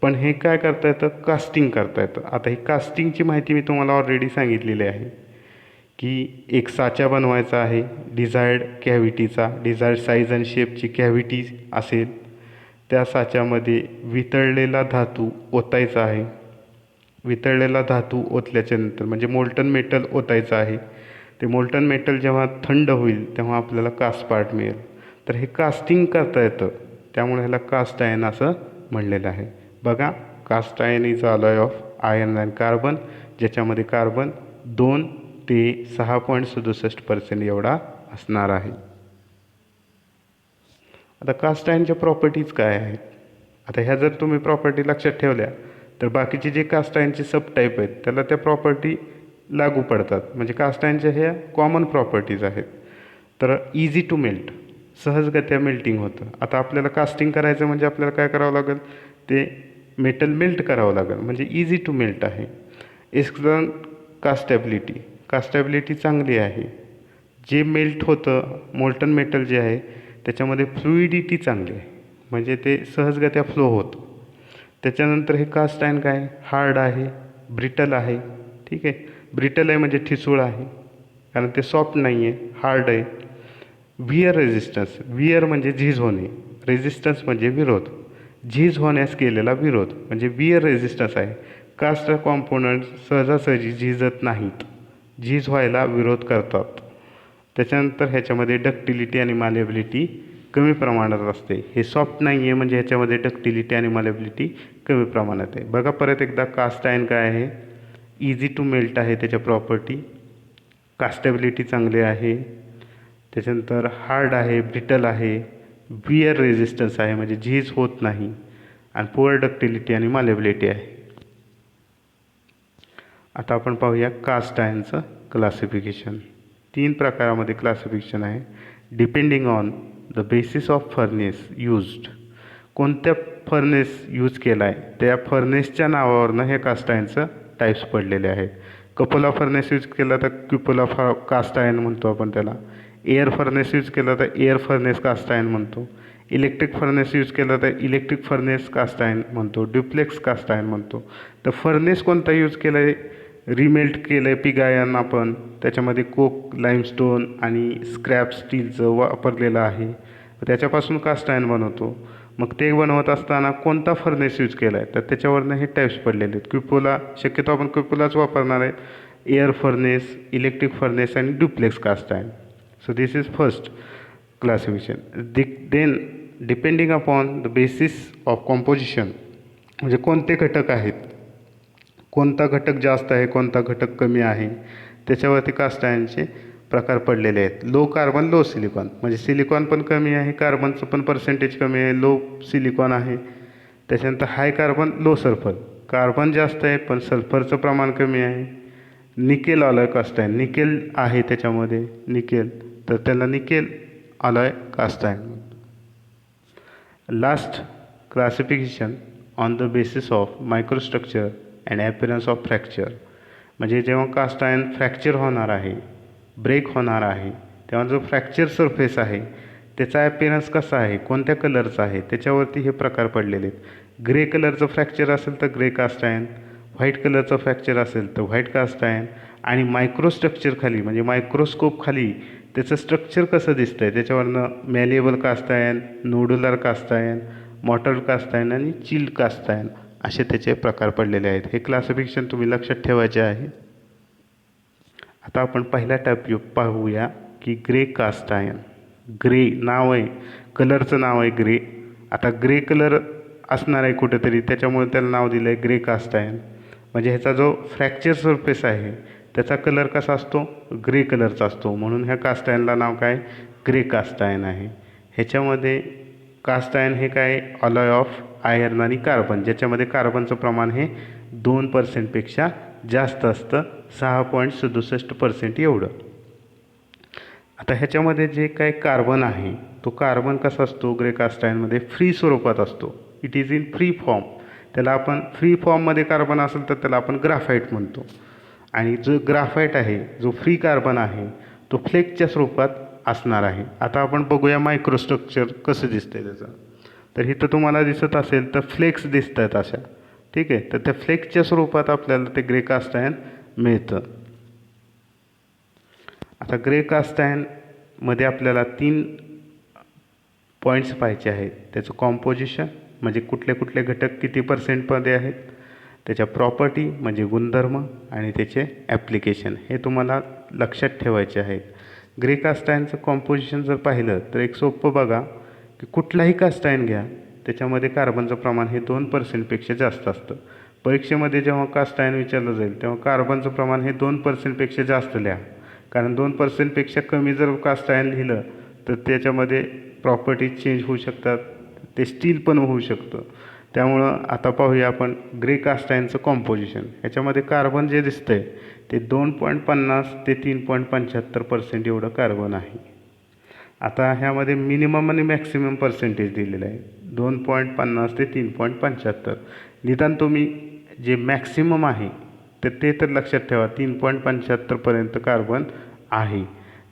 पण हे काय करता येतं? कास्टिंग करता येतं. आता ही कास्टिंगची माहिती मी तुम्हाला ऑलरेडी सांगितलेली आहे की एक साचा बनवायचा आहे डिझायर्ड कॅव्हिटीचा, डिझायर्ड साईज आणि शेपची कॅव्हिटी असेल. त्या साच्यामध्ये वितळलेला धातू ओतायचा आहे. वितळलेला धातू ओतल्याच्यानंतर म्हणजे मोल्टन मेटल ओतायचं आहे. ते मोल्टन मेटल जेव्हा थंड होईल तेव्हा आपल्याला कास्ट पार्ट मिळेल. तर हे कास्टिंग करता येतं, त्यामुळे ह्याला कास्ट आयर्न असं म्हणलेलं आहे. बघा, cast iron is alloy of iron and carbon, ज्याच्यामध्ये कार्बन 2 ते 6.67% एवढा असणार आहे. आता कास्ट आयर्नच्या प्रॉपर्टीज काय आहेत? आता ह्या जर तुम्ही प्रॉपर्टी लक्षात ठेवल्या तर बाकीचे जे कास्ट आयर्नचे सब टाईप आहेत त्याला त्या प्रॉपर्टी लागू पडतात. म्हणजे कास्ट आयर्नच्या ह्या कॉमन प्रॉपर्टीज आहेत. तर इझी टू मेल्ट, सहजगत्या मेल्टिंग होतं. आता आपल्याला कास्टिंग करायचं म्हणजे आपल्याला काय करावं लागेल? ते मेटल मेल्ट करावं लागेल, म्हणजे इझी टू मेल्ट आहे. एक्सटर्नल कास्टेबिलिटी, कास्टेबिलिटी चांगली आहे. जे मेल्ट होतं मोल्टन मेटल जे आहे त्याच्यामध्ये फ्लुइडिटी चांगली आहे, म्हणजे ते सहजगत्या फ्लो होतं. त्याच्यानंतर हे कास्ट आयर्न काय हार्ड आहे, ब्रिटल आहे. ठीक आहे, ब्रिटल आहे म्हणजे ठिसूळ आहे, कारण ते सॉफ्ट नाही आहे, हार्ड आहे. वियर रेझिस्टन्स, वियर म्हणजे झीज होणे, रेझिस्टन्स म्हणजे विरोध, झीज होण्यास केलेला विरोध म्हणजे वियर रेझिस्टन्स आहे. कास्ट कॉम्पोनंट सहजासहजी झिजत नाहीत, झीज व्हायला विरोध करतात. त्याच्यानंतर ह्याच्यामध्ये डक्टिलिटी आणि मालेबिलिटी कमी प्रमाणात असते. हे सॉफ्ट नाही आहे म्हणजे ह्याच्यामध्ये डक्टिलिटी आणि मालेबिलिटी कमी प्रमाणात आहे. बघा परत एकदा कास्ट आयर्न काय आहे, इझी टू मेल्ट आहे त्याच्या प्रॉपर्टी, कास्टेबिलिटी चांगली आहे, त्याच्यानंतर हार्ड आहे, ब्रिटल आहे, वियर रेझिस्टन्स आहे म्हणजे झीज होत नाही, आणि पुअर डक्टिलिटी आणि मालेबिलिटी आहे. आता आपण पाहूया कास्ट आयर्नचं क्लासिफिकेशन. 3 प्रकारामध्ये क्लासिफिकेशन आहे. Depending on the basis of furnace used, कोणत्या फर्नेस यूज केला आहे त्या फर्नेसच्या नावावरनं हे कास्ट आयर्नचं टाईप्स पडलेले आहेत. कपोला फर्नेस यूज केला तर क्युपोला कास्ट आयर्न म्हणतो आपण त्याला. एअर फर्नेस यूज केला तर एअर फर्नेस कास्ट आयर्न म्हणतो. इलेक्ट्रिक फर्नेस यूज केला तर इलेक्ट्रिक फर्नेस कास्ट आयर्न म्हणतो. ड्युप्लेक्स कास्ट आयर्न म्हणतो. तर फर्नेस कोणता यूज केला आहे, रिमेल्ट केलं आहे पिग आयर्न आपण, त्याच्यामध्ये कोक, लाईमस्टोन आणि स्क्रॅप स्टीलचं वापरलेलं आहे, त्याच्यापासून कास्ट आयर्न बनवतो. मग ते बनवत असताना कोणता फर्नेस यूज केला आहे तर त्याच्यावरनं हे टाईप्स पडलेले आहेत. क्युपोला, शक्यतो आपण क्युपोलाच वापरणार आहे. एअर फर्नेस, इलेक्ट्रिक फर्नेस आणि duplex cast iron. So this is first classification. Then depending upon the basis of composition, म्हणजे कोणते घटक आहेत, कोणता घटक जास्त आहे, कोणता घटक कमी आहे, त्याच्यावरती कास्ट आयर्नचे प्रकार पडलेले आहेत. लो कार्बन, लो सिलिकॉन, म्हणजे सिलिकॉन पण कमी आहे, कार्बनचं पण पर्सेंटेज कमी आहे, लो सिलिकॉन आहे. त्याच्यानंतर high carbon, low sulphur, carbon जास्त आहे पण सल्फरचं प्रमाण कमी आहे. Nickel alloy cast iron, nickel आहे त्याच्यामध्ये, निकेल, तर त्याला nickel alloy cast iron. Last classification on the basis of microstructure and appearance of fracture, म्हणजे जेव्हा कास्ट आयर्न फ्रॅक्चर होणार आहे, ब्रेक होणार आहे, तेव्हा जो फ्रॅक्चर सरफेस आहे त्याचा ॲपिरन्स कसा आहे, कोणत्या कलरचा आहे, त्याच्यावरती हे प्रकार पडलेले आहेत. ग्रे कलरचं फ्रॅक्चर असेल तर ग्रे कास्ट आयर्न, व्हाईट कलरचं फ्रॅक्चर असेल तर व्हाईट कास्ट आयर्न, आणि मायक्रोस्ट्रक्चर खाली म्हणजे मायक्रोस्कोप खाली त्याचं स्ट्रक्चर कसं दिसतं आहे त्याच्यावरनं malleable cast iron, nodular cast iron, mottle cast iron आणि चिल्ड कास्ट आयर्न असे त्याचे प्रकार पडलेले आहेत. हे क्लासिफिकेशन तुम्ही लक्षात ठेवायचे आहे. आता आपण पहिला टाईप पाहूया की ग्रे कास्ट आयर्न. ग्रे नाव आहे, कलरचं नाव आहे ग्रे. आता ग्रे कलर असणार आहे कुठेतरी, त्याच्यामुळे त्याला नाव दिलं आहे ग्रे कास्ट आयर्न. म्हणजे ह्याचा जो फ्रॅक्चर सरफेस आहे त्याचा कलर कसा असतो, ग्रे कलरचा असतो, म्हणून ह्या कास्ट आयर्नला नाव काय, ग्रे कास्ट आयर्न आहे. ह्याच्यामध्ये कास्ट आयर्न हे काय, अलॉय ऑफ आयर्न आणि कार्बन, ज्याच्यामध्ये कार्बनचं प्रमाण हे 2% जास्त असतं, 6.67% एवढं. आता ह्याच्यामध्ये जे काय कार्बन आहे तो कार्बन कसा असतो ग्रे कास्ट आयर्नमध्ये, फ्री स्वरूपात असतो. It is in free form. त्याला आपण फ्री फॉर्ममध्ये कार्बन असेल तर त्याला आपण ग्राफाईट म्हणतो. आणि जो ग्राफाईट आहे, जो फ्री कार्बन आहे, तो फ्लेक्सच्या स्वरूपात असणार आहे. आता आपण बघूया मायक्रोस्ट्रक्चर कसं दिसतंय त्याचं. तर इथं तुम्हाला दिसत असेल तर फ्लेक्स दिसत आहेत अशा, ठीक आहे. तर त्या फ्लेक्सच्या स्वरूपात आपल्याला ते ग्रे कास्ट आयर्न मिळतं. आता ग्रे कास्ट आयर्नमध्ये आपल्याला 3 पॉईंट्स पाहायचे आहेत. त्याचं कॉम्पोजिशन म्हणजे कुठले कुठले घटक किती पर्सेंटमध्ये आहेत, त्याच्या प्रॉपर्टी म्हणजे गुणधर्म, आणि त्याचे ॲप्लिकेशन, हे तुम्हाला लक्षात ठेवायचे आहेत. ग्रे कास्ट आयर्नचं कॉम्पोजिशन जर पाहिलं तर एक सोपं बघा की कुठलाही कास्ट आयर्न घ्या त्याच्यामध्ये कार्बनचं प्रमाण हे 2% जास्त असतं. परीक्षेमध्ये जेव्हा कास्ट आयर्न विचारलं जाईल तेव्हा कार्बनचं प्रमाण हे 2% जास्त लिहा, कारण 2% कमी जर कास्ट आयर्न लिहिलं तर त्याच्यामध्ये प्रॉपर्टीज चेंज होऊ शकतात, ते स्टील पण होऊ शकतं. त्यामुळं आता पाहूया आपण ग्रे कास्ट आयर्नचं कॉम्पोजिशन. ह्याच्यामध्ये कार्बन जे दिसतं आहे ते 2.50 ते 3.75% एवढं कार्बन आहे. आता ह्यामध्ये मिनिमम आणि मॅक्सिमम पर्सेंटेज दिलेलं आहे, 2.50 ते 3.75. निदान तुम्ही जे मॅक्सिमम आहे तर ते तर लक्षात ठेवा, 3.75पर्यंत कार्बन आहे.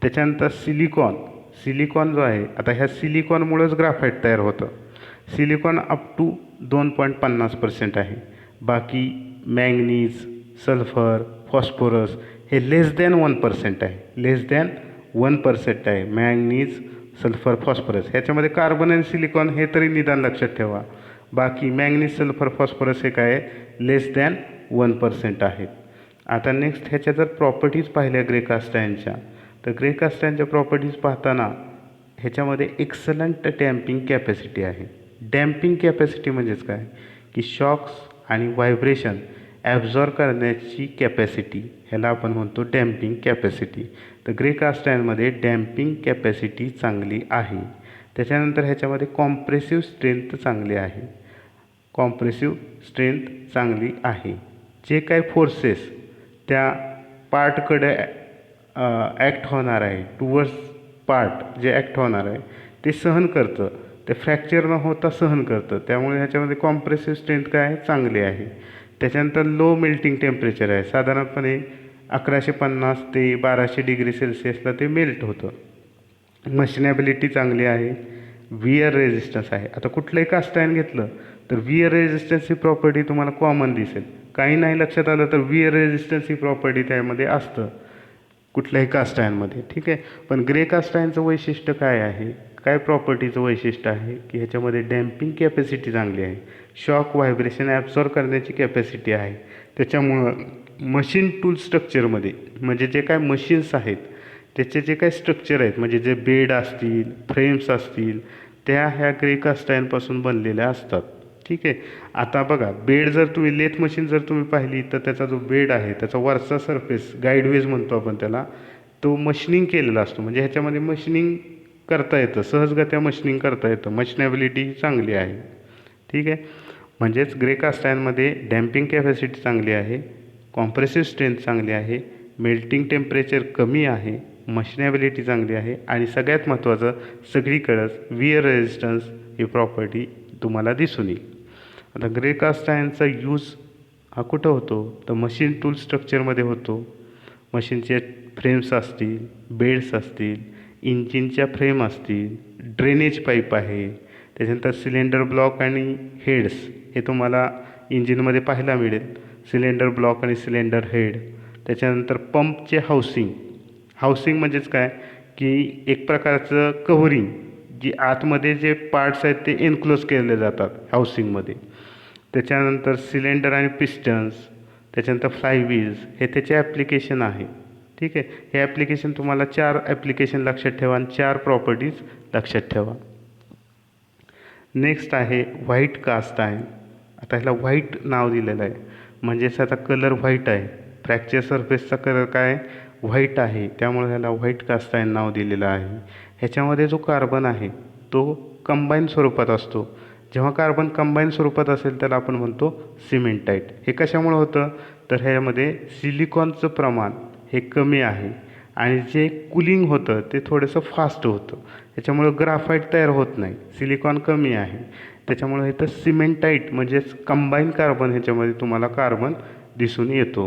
त्याच्यानंतर सिलिकॉन जो आहे, आता ह्या सिलिकॉनमुळेच ग्राफाईट तयार होतं. सिलिकॉन अप टू 2.50% आहे. बाकी मॅंगनीज, सल्फर, फॉस्फरस हे लेस दॅन 1% आहे, लेस दॅन 1% आहे. Manganese, sulphur phosphorus. ह्याच्यामध्ये कार्बन आणि सिलिकॉन हे तरी निदान लक्षात ठेवा. बाकी मॅंगनीज सल्फर फॉस्फरस हे काय लेस दॅन 1% आहेत. आता नेक्स्ट ह्याच्या जर प्रॉपर्टीज पाहिल्या ग्रे कास्ट आयर्नच्या, तर ग्रे कास्ट आयर्नच्या प्रॉपर्टीज पाहताना ह्याच्यामध्ये एक्सलंट डॅम्पिंग कॅपॅसिटी आहे. डॅम्पिंग कॅपॅसिटी म्हणजेच काय की शॉक्स आणि व्हायब्रेशन ॲब्झॉर्ब करण्याची कॅपॅसिटी, ह्याला आपण म्हणतो डॅम्पिंग कॅपॅसिटी. तर ग्रे कास्ट आयर्नमध्ये डॅम्पिंग कॅपॅसिटी चांगली आहे. त्याच्यानंतर ह्याच्यामध्ये कॉम्प्रेसिव्ह स्ट्रेंथ चांगली आहे. कॉम्प्रेसिव्ह स्ट्रेंथ चांगली आहे. जे काही फोर्सेस त्या पार्टकडे ॲक्ट होणार आहे, टुवर्ड्स पार्ट जे ॲक्ट होणार आहे ते सहन करतं, ते फ्रॅक्चर न होता सहन करतं. त्यामुळे ह्याच्यामध्ये कॉम्प्रेसिव्ह स्ट्रेंथ काय आहे चांगली आहे. त्याच्यानंतर लो मेल्टिंग टेम्परेचर आहे. साधारणपणे 1150 ते 1200 डिग्री सेल्सिअसला ते मेल्ट होतं. मशिनेबिलिटी चांगली आहे. वियर रेझिस्टन्स आहे. आता कुठलंही कास्ट आयर्न घेतलं तर वियर रेझिस्टन्स ही प्रॉपर्टी तुम्हाला कॉमन दिसेल. काही नाही लक्षात आलं तर वियर रेझिस्टन्स ही प्रॉपर्टी त्यामध्ये असतं कुठल्याही कास्ट आयर्नमध्ये. ठीक आहे. पण ग्रे कास्ट आयर्नचं वैशिष्ट्य काय आहे, काय प्रॉपर्टीचं वैशिष्ट्य आहे की ह्याच्यामध्ये डॅम्पिंग कॅपॅसिटी चांगली आहे. शॉक व्हायब्रेशन ॲब्झॉर्ब करण्याची कॅपॅसिटी आहे. त्याच्यामुळं मशीन टूल स्ट्रक्चरमध्ये म्हणजे जे काय मशीन्स आहेत त्याचे जे काही स्ट्रक्चर आहेत, म्हणजे जे बेड असतील, फ्रेम्स असतील, त्या ह्या ग्रे कास्ट आयर्नपासून बनलेल्या असतात. ठीक आहे. आता बघा, बेड जर तुम्ही लेथ मशीन जर तुम्ही पाहिली तर त्याचा जो बेड आहे त्याचा वरचा सरफेस गाईडवेज म्हणतो आपण त्याला, तो मशिनिंग केलेला असतो. म्हणजे ह्याच्यामध्ये मशिनिंग करता येतं, सहजगत्या मशिनिंग करता येतं. मशिनेबिलिटी चांगली आहे. ठीक आहे. म्हणजेच ग्रे कास्ट आयर्नमध्ये डॅम्पिंग कॅपॅसिटी चांगली आहे, कॉम्प्रेसिव्ह स्ट्रेंथ चांगली आहे, मेल्टिंग टेम्परेचर कमी आहे, मशिनेबिलिटी चांगली आहे आणि सगळ्यात महत्त्वाचं सगळीकडंच वियर रेझिस्टन्स ही प्रॉपर्टी तुम्हाला दिसून येईल. आता ग्रे कास्ट आयर्नचा यूज हा कुठं होतो तर मशीन टूल स्ट्रक्चरमध्ये होतो. मशीनचे फ्रेम्स असतील, बेड्स असतील, इंजिनच्या फ्रेम असतील, ड्रेनेज पाईप आहे, त्याच्यानंतर सिलेंडर ब्लॉक आणि हेड्स हे तुम्हाला इंजिनमध्ये पाहायला मिळेल. सिलेंडर ब्लॉक आणि सिलेंडर हेड. त्याच्यानंतर पंपचे हाऊसिंग म्हणजेच काय की एक प्रकारचं कव्हरिंग, जी आतमध्ये जे पार्ट्स आहेत ते एन्क्लोज केले जातात हाऊसिंगमध्ये. त्याच्यानंतर सिलेंडर आणि पिस्टन्स, त्याच्यानंतर फ्लायव्हील्स हे त्याचे ॲप्लिकेशन आहे. ठीक आहे. हे ॲप्लिकेशन तुम्हाला 4 ॲप्लिकेशन लक्षात ठेवा आणि 4 प्रॉपर्टीज लक्षात ठेवा. नेक्स्ट आहे व्हाईट कास्ट आयर्न. आता ह्याला व्हाईट नाव दिलेलं आहे म्हणजेच ह्याचा कलर व्हाईट आहे. फ्रॅक्चर सरफेसचा कलर काय व्हाईट आहे, त्यामुळे ह्याला व्हाईट कास्ट आयर्न नाव दिलेलं आहे. ह्याच्यामध्ये जो कार्बन आहे तो कंबाईन स्वरूपात असतो. जेव्हा कार्बन कंबाईन स्वरूपात असेल त्याला आपण म्हणतो सिमेंटाईट. हे कशामुळे होतं तर ह्यामध्ये सिलिकॉनचं प्रमाण हे कमी आहे आणि जे कूलिंग होतं ते थोडंसं फास्ट होतं. त्याच्यामुळं ग्राफाईट तयार होत नाही, सिलिकॉन कमी आहे. त्याच्यामुळे इथं सिमेंटाईट म्हणजेच कंबाईन कार्बन ह्याच्यामध्ये तुम्हाला कार्बन दिसून येतो.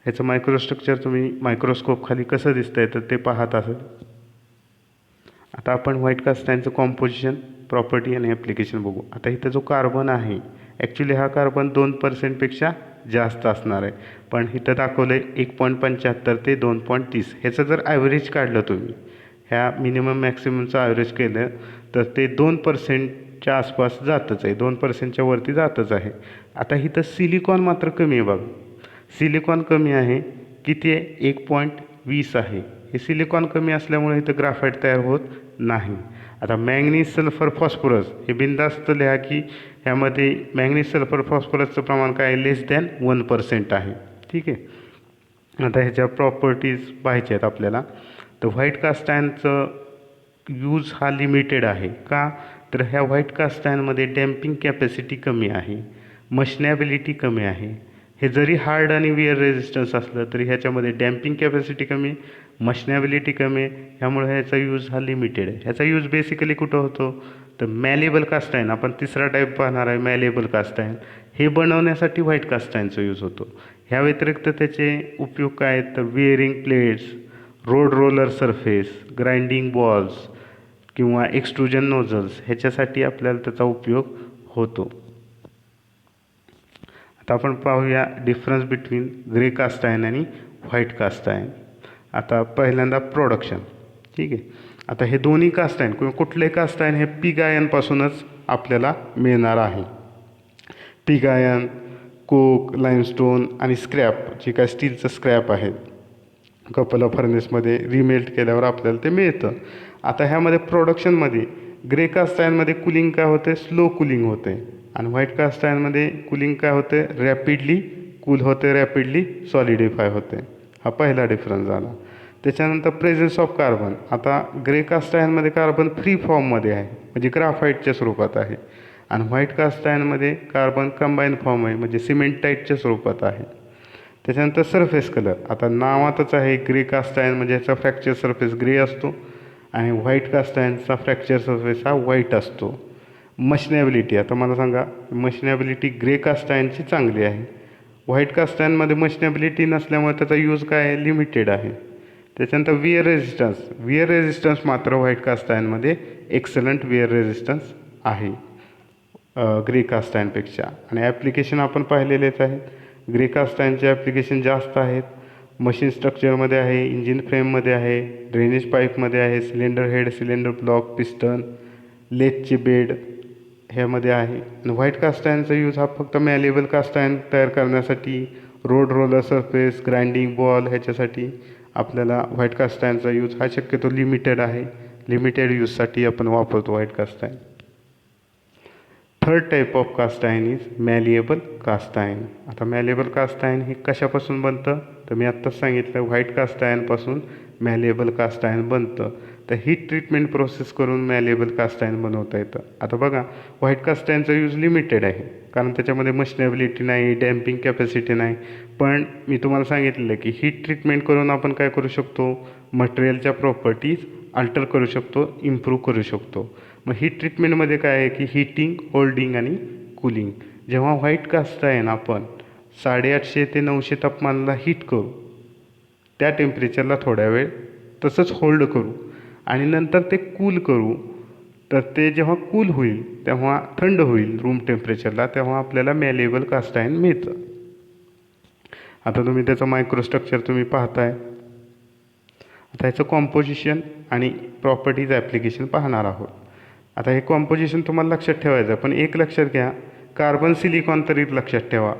ह्याचं मायक्रोस्ट्रक्चर तुम्ही मायक्रोस्कोप खाली कसं दिसतंय तर ते पाहत असेल. आता आपण व्हाईट कास्ट आयर्नचं कॉम्पोजिशन, प्रॉपर्टी आणि ॲप्लिकेशन बघू. आता इथं जो कार्बन आहे ॲक्च्युली हा कार्बन 2%पेक्षा जास्त असणार आहे, पण इथं दाखवलं आहे 1.75 ते 2.30. ह्याचं जर ॲव्हरेज काढलं तुम्ही, ह्या मिनिमम मॅक्सिममचं ॲव्हरेज केलं तर ते 2%च्या आसपास जातच आहे, 2%च्या वरती जातच आहे. आता इथं सिलिकॉन मात्र कमी आहे बघा. सिलिकॉन कमी आहे, किती आहे 1.20 आहे. हे सिलिकॉन कमी असल्यामुळे इथं ग्राफाईट तयार होत नाही. आता मॅंगनीज सल्फर फॉस्फरस हे बिनधास्त लिहा की ह्यामध्ये मॅंगनीज सल्फर फॉस्फरसचं प्रमाण काय लेस दॅन 1% आहे. ठीक आहे. आता ह्याच्या प्रॉपर्टीज पाहायच्या आहेत आपल्याला. तर व्हाईट कास्ट आयर्नचं यूज हा लिमिटेड आहे. का तर ह्या व्हाईट कास्ट आयर्नमध्ये डॅम्पिंग कॅपॅसिटी कमी आहे, मशिनेबिलिटी कमी आहे. हे जरी हार्ड आणि वियर रेझिस्टन्स असलं तरी ह्याच्यामध्ये डॅम्पिंग कॅपॅसिटी कमी, मशिनेबिलिटी कमी आहे. ह्यामुळे ह्याचा यूज हा लिमिटेड आहे. ह्याचा यूज बेसिकली कुठं होतो तर मॅलेबल कास्ट आयर्न, आपण तिसरा टाईप पाहणार आहे मॅलेबल कास्ट आयर्न, हे बनवण्यासाठी व्हाईट कास्ट आयर्नचा यूज होतो. ह्या व्यतिरिक्त त्याचे उपयोग काय आहेत तर wearing plates, road roller surface, grinding balls किंवा एक्सट्रुजन नोझल्स ह्याच्यासाठी आपल्याला त्याचा उपयोग होतो. आता आपण पाहूया difference between grey cast iron आणि व्हाईट कास्ट आयर्न. आता पहिल्यांदा प्रोडक्शन. ठीक आहे. आता हे दोन्ही कास्ट आयर्न किंवा कुठले कास्ट आयर्न हे पिग आयर्नपासूनच आपल्याला मिळणार आहे. पिग आयर्न, कोक, लाईमस्टोन आणि स्क्रॅप, जे काय स्टीलचं स्क्रॅप आहे, कपल फर्नेसमध्ये रिमेल्ट केल्यावर आपल्याला ते मिळतं. आता ह्यामध्ये प्रोडक्शनमध्ये ग्रे कास्ट आयर्नमध्ये कुलिंग काय होते, स्लो कुलिंग होते, आणि व्हाईट कास्ट आयर्नमध्ये कुलिंग काय होते, रॅपिडली कूल होते, रॅपिडली सॉलिडिफाय होते. हा पहिला डिफरन्स झाला. त्याच्यानंतर प्रेझन्स ऑफ कार्बन. आता ग्रे कास्ट आयर्नमध्ये कार्बन फ्री फॉर्ममध्ये आहे, म्हणजे ग्राफाईटच्या स्वरूपात आहे, आणि व्हाईट कास्ट आयर्नमध्ये कार्बन कंबाईन फॉर्म आहे, म्हणजे सिमेंटाईटच्या स्वरूपात आहे. त्याच्यानंतर सरफेस कलर. आता नावातच आहे ग्रे कास्ट आयर्न म्हणजे ह्याचा फ्रॅक्चर सरफेस ग्रे असतो, आणि व्हाईट कास्ट आयर्नचा फ्रॅक्चर सरफेस हा व्हाईट असतो. मशनेबिलिटी. आता मला सांगा, मशनेबिलिटी ग्रे कास्ट आयर्नची चांगली आहे. व्हाईट कास्ट आयर्नमध्ये मशनेबिलिटी नसल्यामुळे त्याचा यूज काय आहे, लिमिटेड आहे. त्याच्यानंतर विअर रेजिस्टन्स. विअर रेजिस्टन्स मात्र व्हाईट कास्ट आयर्नमध्ये एक्सलंट विअर रेजिस्टन्स आहे ग्रे कास्ट आयर्नपेक्षा. आणि ॲप्लिकेशन आपण पाहिलेलेच आहेत. ग्रे कास्ट आयर्नचे ॲप्लिकेशन जास्त आहेत. मशीन स्ट्रक्चरमध्ये आहे, इंजिन फ्रेममध्ये आहे, ड्रेनेज पाईपमध्ये आहे, cylinder head, cylinder block, piston, लेथचे बेड ह्यामध्ये आहे. आणि व्हाईट कास्ट आयर्नचा यूज हा फक्त मॅलेबल कास्ट आयर्न तयार करण्यासाठी, road roller surface, grinding ball ह्याच्यासाठी आपल्याला व्हाईट कास्ट आयर्नचा यूज हा शक्यतो लिमिटेड आहे. लिमिटेड यूजसाठी आपण वापरतो white cast iron. Third type of cast iron is malleable cast iron. आता मॅलिएबल कास्ट आयर्न हे कशापासून बनतं, तर मी आत्ताच सांगितलं व्हाईट कास्ट आयर्नपासून मॅलिएबल कास्ट आयर्न बनतं. तर हीट ट्रीटमेंट प्रोसेस करून मॅलिएबल कास्ट आयर्न बनवता येतं. आता बघा, व्हाईट कास्ट आयर्नचा यूज लिमिटेड आहे, कारण त्याच्यामध्ये मशनेबिलिटी नाही, डॅम्पिंग कॅपॅसिटी नाही. पण मी तुम्हाला सांगितलेलं की हीट ट्रीटमेंट करून आपण काय करू शकतो, मटेरियलच्या प्रॉपर्टीज अल्टर करू शकतो, इम्प्रूव्ह करू शकतो. मग हीट ट्रीटमेंटमध्ये काय आहे की हीटिंग, होल्डिंग आणि कूलिंग. जेव्हा व्हाईट कास्ट आयर्न आपण 850 ते 900 तापमानाला हीट करू, त्या टेम्परेचरला थोड्या वेळ तसंच होल्ड करू आणि नंतर ते कूल करू, तर ते जेव्हा कूल होईल, तेव्हा थंड होईल रूम टेम्परेचरला, तेव्हा आपल्याला मॅलिएबल कास्ट आयर्न मिळतं. आता तुम्ही त्याचं मायक्रोस्ट्रक्चर तुम्ही पाहताय. आता ह्याचं कॉम्पोजिशन आणि प्रॉपर्टीज ॲप्लिकेशन पाहणार आहोत. आता हे कॉम्पोजिशन तुम्हाला लक्षात ठेवायचं, पण एक लक्षात घ्या, कार्बन सिलिकॉन तरी लक्षात ठेवा,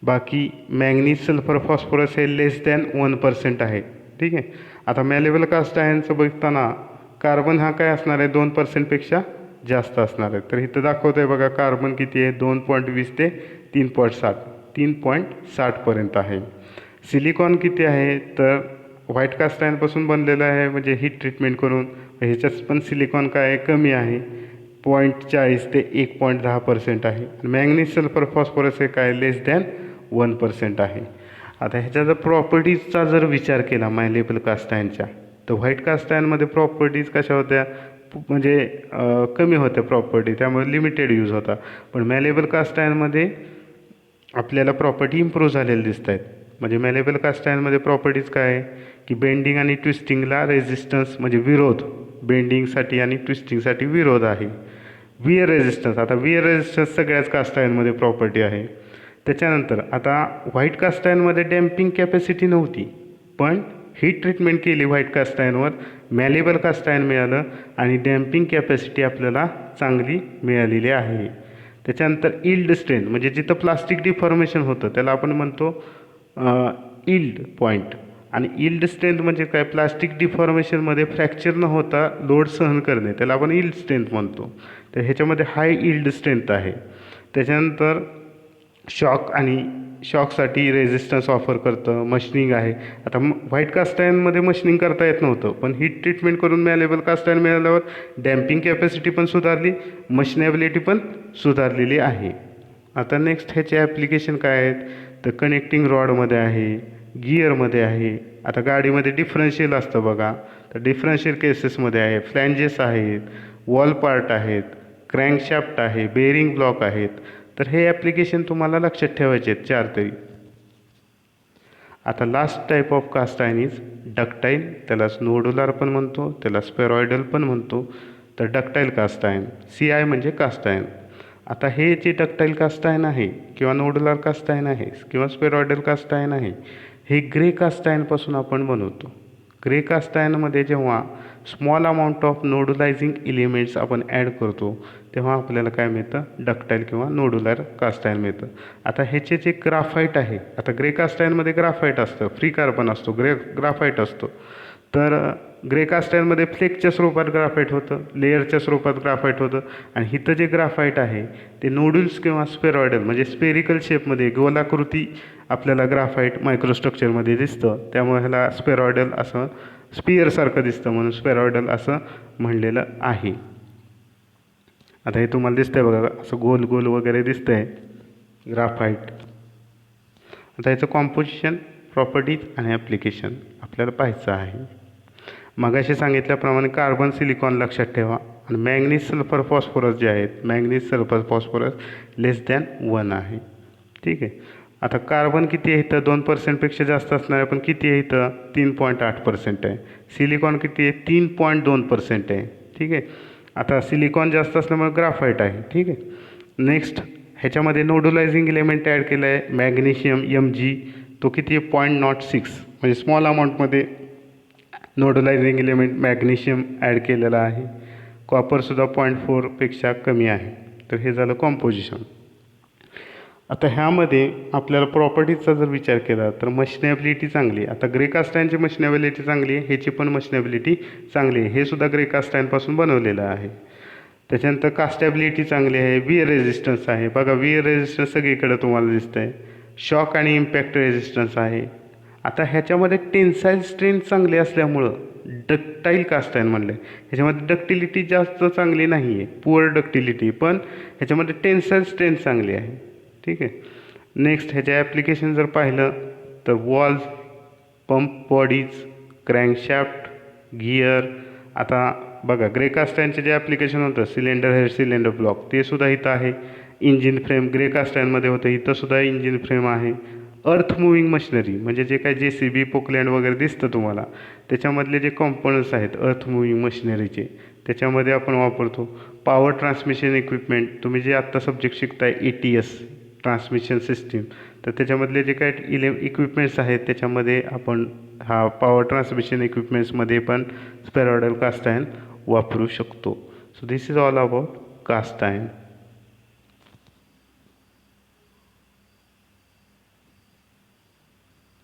बाकी मॅंगनीज, सल्फर, फॉस्फरस हे लेस दॅन 1% आहे. ठीक आहे. आता मॅलिएबल कास्ट आयर्नचं बघताना कार्बन हा काय असणार आहे, 2%पेक्षा जास्त असणार आहे. तर इथं दाखवतं आहे बघा, कार्बन किती आहे, 2.20 ते 3.60पर्यंत आहे. सिलिकॉन किती आहे, तर व्हाईट कास्ट आयर्नपासून बनलेलं आहे, म्हणजे हीट ट्रीटमेंट करून. ह्याच्यात पण सिलिकॉन काय आहे, कमी आहे, 0.40 ते 1.10% आहे. मॅंगनीज, सल्फर, फॉस्फरस हे काय, लेस दॅन 1% आहे. आता ह्याच्या जर प्रॉपर्टीजचा जर विचार केला मॅलिएबल कास्ट आयर्नच्या, तर व्हाईट कास्ट आयर्नमध्ये प्रॉपर्टीज कशा होत्या, म्हणजे कमी होत्या प्रॉपर्टी, त्यामुळे लिमिटेड यूज होता. पण मॅलिएबल कास्ट आयर्नमध्ये आपल्याला प्रॉपर्टी इम्प्रूव्ह झालेल्या दिसत आहेत. म्हणजे मॅलिएबल कास्ट आयर्नमध्ये प्रॉपर्टीज काय आहे की बेंडिंग आणि ट्विस्टिंगला रेजिस्टन्स, म्हणजे विरोध, बेंडिंगसाठी आणि ट्विस्टिंगसाठी विरोध आहे. Where resistance. आता विअर रेजिस्टन्स सगळ्याच कास्ट आयर्नमध्ये प्रॉपर्टी आहे. त्याच्यानंतर आता व्हाईट कास्ट आयर्नमध्ये डॅम्पिंग कॅपॅसिटी नव्हती, पण हीट ट्रीटमेंट केली व्हाईट कास्ट आयर्नवर, मॅलिएबल कास्ट आयर्न मिळालं आणि डॅम्पिंग कॅपॅसिटी आपल्याला चांगली मिळालेली आहे. त्याच्यानंतर इल्ड स्ट्रेंथ, म्हणजे जिथं प्लास्टिक डिफॉर्मेशन होतं त्याला आपण म्हणतो इल्ड पॉईंट. आणि इल्ड स्ट्रेंथ म्हणजे काय, प्लास्टिक डिफॉर्मेशनमध्ये फ्रॅक्चर न होता लोड सहन करणे, त्याला आपण इल्ड स्ट्रेंथ म्हणतो. तर ह्याच्यामध्ये हाय इल्ड स्ट्रेंथ आहे. त्याच्यानंतर शॉक आणि शॉकसाठी रेजिस्टन्स ऑफर करतं. मशिनिंग आहे. आता व्हाईट कास्ट आयर्नमध्ये मशिनिंग करता येत नव्हतं, पण हीट ट्रीटमेंट करून मॅलिएबल कास्ट आयर्न मिळाल्यावर डॅम्पिंग कॅपॅसिटी पण सुधारली, मशिनेबिलिटी पण सुधारलेली आहे. आता नेक्स्ट ह्याचे ॲप्लिकेशन काय आहेत, तर कनेक्टिंग रॉडमध्ये आहे, गिअरमध्ये आहे. आता गाडीमध्ये डिफरन्शियल असतं बघा, तर डिफरन्शियल केसेसमध्ये आहे, फ्लॅंजेस आहेत, वॉल पार्ट आहेत, क्रँकशाफ्ट आहे, बेरिंग ब्लॉक आहेत. तर हे ॲप्लिकेशन तुम्हाला लक्षात ठेवायचे आहेत 4 तरी. आता last type of cast iron is ductile. त्याला नोडुलर पण म्हणतो, त्याला स्पेरॉइडल पण म्हणतो. तर डक्टाईल कास्ट आयर्न, CI म्हणजे कास्ट आयर्न. आता हे जे डक्टाईल कास्ट आयर्न आहे किंवा नोडुलर कास्ट आयर्न आहे किंवा स्पेरॉइडल कास्ट आयर्न आहे, हे ग्रे कास्ट आयर्नपासून आपण बनवतो. ग्रे कास्ट आयर्नमध्ये जेव्हा स्मॉल अमाऊंट ऑफ नोडुलायझिंग एलिमेंट्स आपण ॲड करतो तेव्हा आपल्याला काय मिळतं, डक्टाईल किंवा नोडुलर कास्ट आयर्न मिळतं. आता ह्याचे जे ग्राफाईट आहे, आता ग्रे कास्ट आयर्नमध्ये ग्राफाईट असतं, फ्री कार्बन असतो, ग्राफाईट असतो. तर ग्रे कास्ट आयर्नमध्ये फ्लेकच्या स्वरूपात ग्राफाईट होतं, लेअरच्या स्वरूपात ग्राफाईट होतं. आणि इथं जे ग्राफाईट आहे ते नोड्यूल्स किंवा स्पेरॉइडल म्हणजे स्पेरिकल शेपमध्ये गोलाकृती आपल्याला ग्राफाईट मायक्रोस्ट्रक्चरमध्ये दिसतं. त्यामुळे ह्याला स्पेरॉइडल असं, स्पियरसारखं दिसतं म्हणून स्पेरॉइडल असं म्हणलेलं आहे. आता हे तुम्हाला दिसतंय बघा, असं गोल गोल वगैरे दिसतंय ग्राफाईट. आता याचं कॉम्पोजिशन, प्रॉपर्टीज आणि ॲप्लिकेशन आपल्याला पाहायचं आहे. मगाशी सांगितल्याप्रमाणे कार्बन सिलिकॉन लक्षात ठेवा आणि मॅंगनीज सल्फर फॉस्फरस जे आहेत, मॅंगनीज सल्फर फॉस्फरस <1 आहे. ठीक आहे. आता कार्बन किती आहे इथं, 2% जास्त असणार आहे, पण किती आहे इथं 3.8% आहे. सिलिकॉन किती आहे 3.2% आहे. ठीक आहे. आता सिलिकॉन जास्त असल्यामुळे ग्राफाईट आहे. ठीक आहे. नेक्स्ट ह्याच्यामध्ये नोडुलायझिंग एलिमेंट ॲड केलं आहे मॅग्नेशियम Mg, तो किती आहे 0.06 म्हणजे स्मॉल अमाऊंटमध्ये नोडुलायझिंग एलिमेंट मॅग्नेशियम ॲड केलेला आहे. कॉपरसुद्धा 0.4पेक्षा कमी आहे. तर हे झालं कॉम्पोजिशन. आता ह्यामध्ये आपल्याला प्रॉपर्टीजचा जर विचार केला तर मशनेबिलिटी चांगली. आता ग्रे कास्ट आयर्नची मशनेबिलिटी चांगली आहे, ह्याची पण मशनेबिलिटी चांगली आहे. हे सुद्धा ग्रे कास्ट आयर्नपासून बनवलेलं आहे. त्याच्यानंतर कास्टॅबिलिटी चांगली आहे. वियर रेजिस्टन्स आहे, बघा वियर रेजिस्टन्स सगळीकडे तुम्हाला दिसतं आहे. शॉक आणि इम्पॅक्ट रेजिस्टन्स आहे. आता ह्याच्यामध्ये टेन्साईल स्ट्रेंथ चांगली असल्यामुळं डक्टाईल कास्ट आयर्न म्हणलं आहे. ह्याच्यामध्ये डक्टिलिटी जास्त चांगली नाही आहे, पुअर डक्टिलिटी, पण ह्याच्यामध्ये टेन्साईल स्ट्रेंथ चांगली आहे. ठीक आहे. नेक्स्ट ह्याच्या ॲप्लिकेशन जर पाहिलं तर walls, pump bodies, crankshaft, gear. आता बघा ग्रे कास्ट आयर्नचे जे ॲप्लिकेशन होतं सिलेंडर हेड, सिलेंडर ब्लॉक, ते सुद्धा इथं आहे. इंजिन फ्रेम ग्रे कास्ट आयर्नमध्ये होतं, इथंसुद्धा इंजिन फ्रेम आहे. अर्थ मुव्हिंग मशिनरी म्हणजे जे काय JCB, पोकलँड वगैरे दिसतं तुम्हाला, त्याच्यामधले जे कॉम्पोनंट्स आहेत अर्थ मुव्हिंग मशिनरीचे, त्याच्यामध्ये आपण वापरतो. पॉवर ट्रान्समिशन इक्विपमेंट, तुम्ही जे आत्ता सब्जेक्ट शिकताय ATS ट्रान्समिशन सिस्टीम, तर त्याच्यामधले जे काय इक्विपमेंट्स आहेत त्याच्यामध्ये आपण हा पॉवर ट्रान्समिशन इक्विपमेंट्समध्ये पण स्पेरॉइडल कास्ट आयर्न वापरू शकतो. So this is all about cast iron.